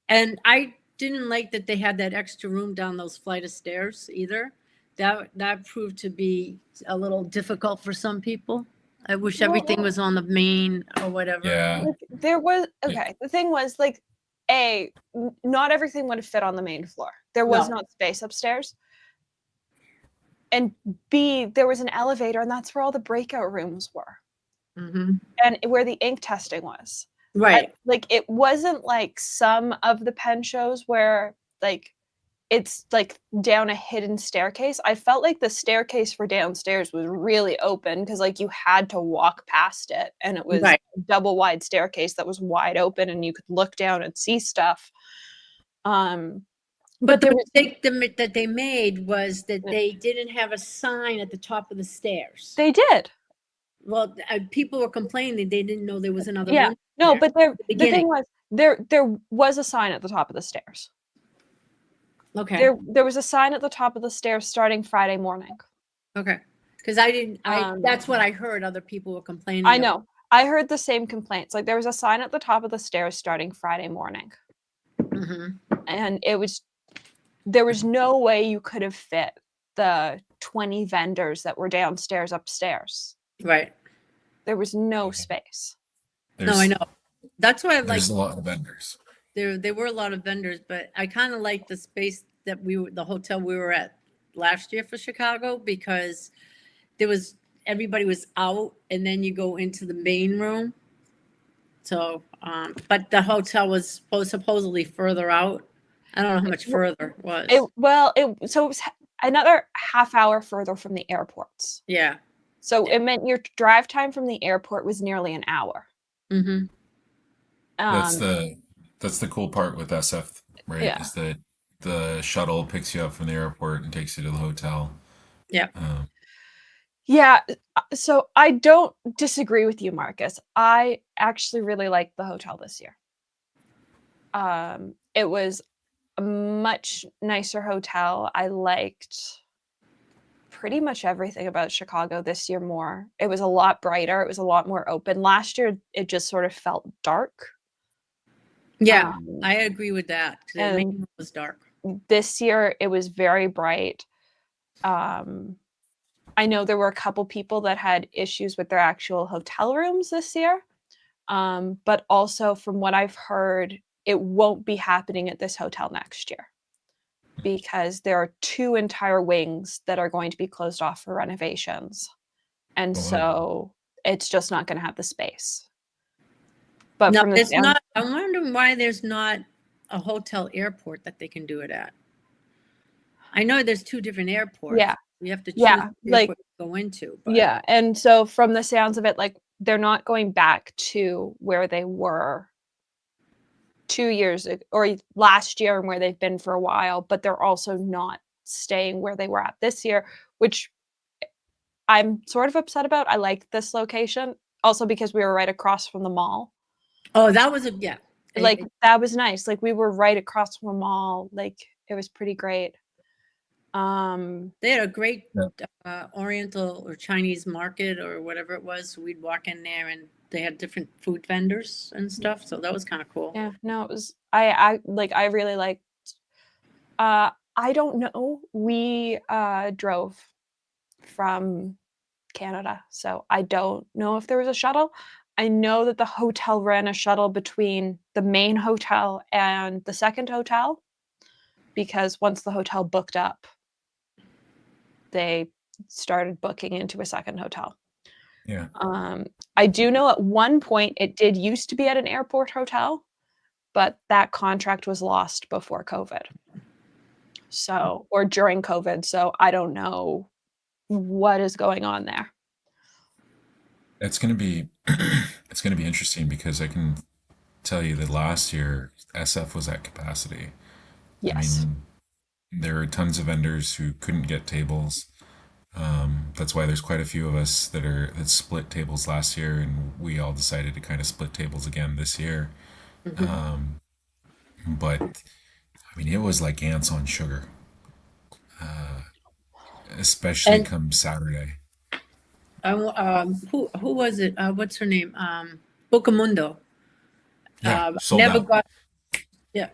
And I didn't like that they had that extra room down those flight of stairs either. That proved to be a little difficult for some people. I wish everything was on the main or whatever. Yeah. There was, okay, the thing was, like, A, not everything would have fit on the main floor. There was not space upstairs. And B, there was an elevator, and that's where all the breakout rooms were. Mm-hmm. And where the ink testing was. Right. Like, it wasn't like some of the pen shows where, like, it's like down a hidden staircase. I felt like the staircase for downstairs was really open because, like, you had to walk past it, and it was a double wide staircase that was wide open, and you could look down and see stuff. But the mistake that they made was that they didn't have a sign at the top of the stairs. They did. Well, people were complaining they didn't know there was another Yeah. room. No, but the thing was, there was a sign at the top of the stairs. Okay. There was a sign at the top of the stairs starting Friday morning. Okay. Because that's what I heard other people were complaining I know. I heard the same complaints. Like, there was a sign at the top of the stairs starting Friday morning. Mm-hmm. And there was no way you could have fit the 20 vendors that were downstairs upstairs. Right. There was no space. No, I know. That's why there's a lot of vendors. There were a lot of vendors, but I kind of like the space that the hotel we were at last year for Chicago, because everybody was out, and then you go into the main room. So, but the hotel was supposedly further out. I don't know how much further it was. It was another half hour further from the airports. Yeah. So it meant your drive time from the airport was nearly an hour. Mm-hmm. That's the cool part with SF, right? Yeah. Is that the shuttle picks you up from the airport and takes you to the hotel. Yeah. Yeah. So I don't disagree with you, Marcus. I actually really liked the hotel this year. It was a much nicer hotel. I liked pretty much everything about Chicago this year more. It was a lot brighter. It was a lot more open. Last year, it just sort of felt dark. Yeah, I agree with that. And it was dark. This year, it was very bright. I know there were a couple people that had issues with their actual hotel rooms this year. But also, from what I've heard, it won't be happening at this hotel next year, because there are 2 entire wings that are going to be closed off for renovations. And so it's just not going to have the space. But no, it's not. I'm wondering why there's not a hotel airport that they can do it at. I know there's 2 different airports. Yeah. You have to choose the airport to go into. But. Yeah. And so from the sounds of it, like, they're not going back to where they were 2 years ago, or last year, and where they've been for a while, but they're also not staying where they were at this year, which I'm sort of upset about. I like this location also because we were right across from the mall. Oh, that was that was nice. Like, we were right across from the mall. Like, it was pretty great. They had a great Oriental or Chinese market or whatever it was. We'd walk in there and they had different food vendors and stuff. So that was kind of cool. Yeah, no, it was, I really liked, I don't know. We drove from Canada, so I don't know if there was a shuttle. I know that the hotel ran a shuttle between the main hotel and the second hotel, because once the hotel booked up, they started booking into a second hotel. Yeah. I do know at one point it did used to be at an airport hotel, but that contract was lost before COVID. So, or during COVID. So I don't know what is going on there. It's going to be it's going to be interesting because I can tell you that last year SF was at capacity. I Yes. mean, there were tons of vendors who couldn't get tables. That's why there's quite a few of us that split tables last year, and we all decided to kind of split tables again this year. Mhm. But I mean, it was like ants on sugar, especially And come Saturday. who was it? What's her name? Bocamundo. Yeah, sold Never out. got, yeah.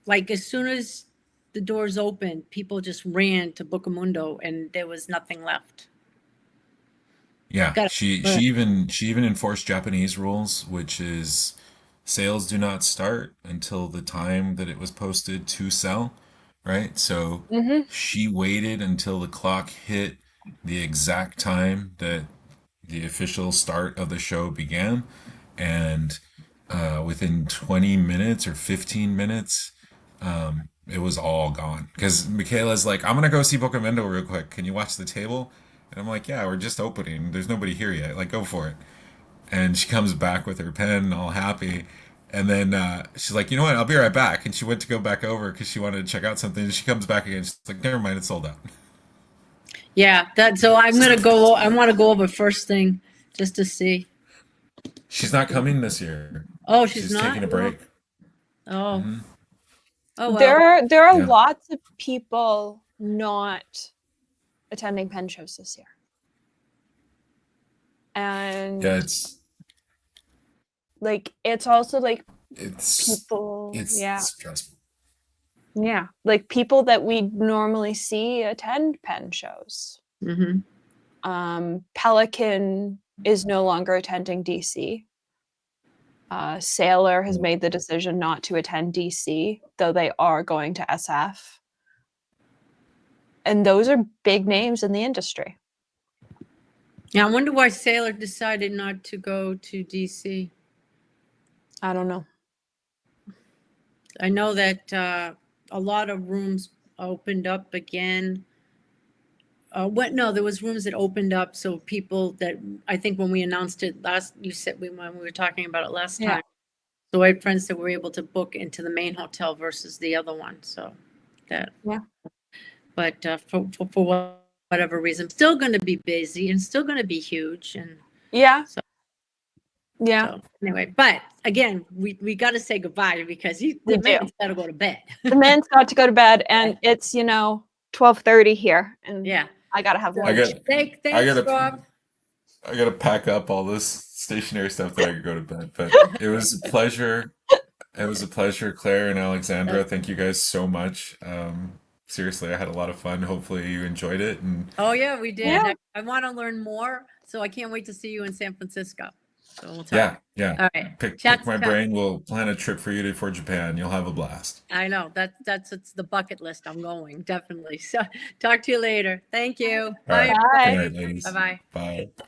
Like as soon as the doors opened, people just ran to Bocamundo and there was nothing left. Yeah, Got she even enforced Japanese rules, which is sales do not start until the time that it was posted to sell, right? So Hmm. she waited until the clock hit the exact time that the official start of the show began, and within 20 minutes or 15 minutes, it was all gone. Because Michaela's like, I'm gonna go see Bocamendo real quick. Can you watch the table? And I'm like, yeah, we're just opening. There's nobody here yet. Like, go for it. And she comes back with her pen, all happy. And then she's like, you know what? I'll be right back. And she went to go back over because she wanted to check out something. And she comes back again. She's like, never mind, it's sold out. Yeah, that so I'm gonna go. I want to go over first thing just to see. She's not coming this year. Oh, she's She's taking not. a Oh, break. oh, Hmm. oh There well. are there are Yeah. lots of people not attending pen shows this year, Yeah, and it's like it's also like it's people, it's yeah, stressful. yeah, like people that we normally see attend pen shows. Hmm. Pelican is no longer attending DC. Sailor has made the decision not to attend DC, though they are going to SF. And those are big names in the industry. Yeah, I wonder why Sailor decided not to go to DC. I don't know. I know that a lot of rooms opened up again. What? No, there was rooms that opened up, so people that I think when we announced it last, you said when we were talking about it last Yeah. time. So I had friends that were able to book into the main hotel versus the other one. So that, Yeah. but for whatever reason, still going to be busy and still going to be huge. And Yeah. so, Yeah. so anyway, but again, we got to say goodbye because We the do. man's got to go to bed. The men's got to go to bed, and it's 12:30 here, and Yeah. I gotta have So, I lunch. got I thanks, gotta Rob. I gotta pack up all this stationary stuff that I could go to bed. But it was a pleasure. It was a pleasure, Claire and Uh, Alexandra. Thank you guys so much. Seriously, I had a lot of fun. Hopefully you enjoyed it. And oh yeah, we did. Yeah. I want to learn more, so I can't wait to see you in San Francisco. So we'll talk. yeah, yeah. All right. Pick Chat's my coming. brain. We'll plan a trip for you for Japan. You'll have a blast. I know that's it's the bucket list. I'm going definitely. So talk to you later. Thank you. All Bye. right. Good Bye. night, Bye ladies. bye. Bye.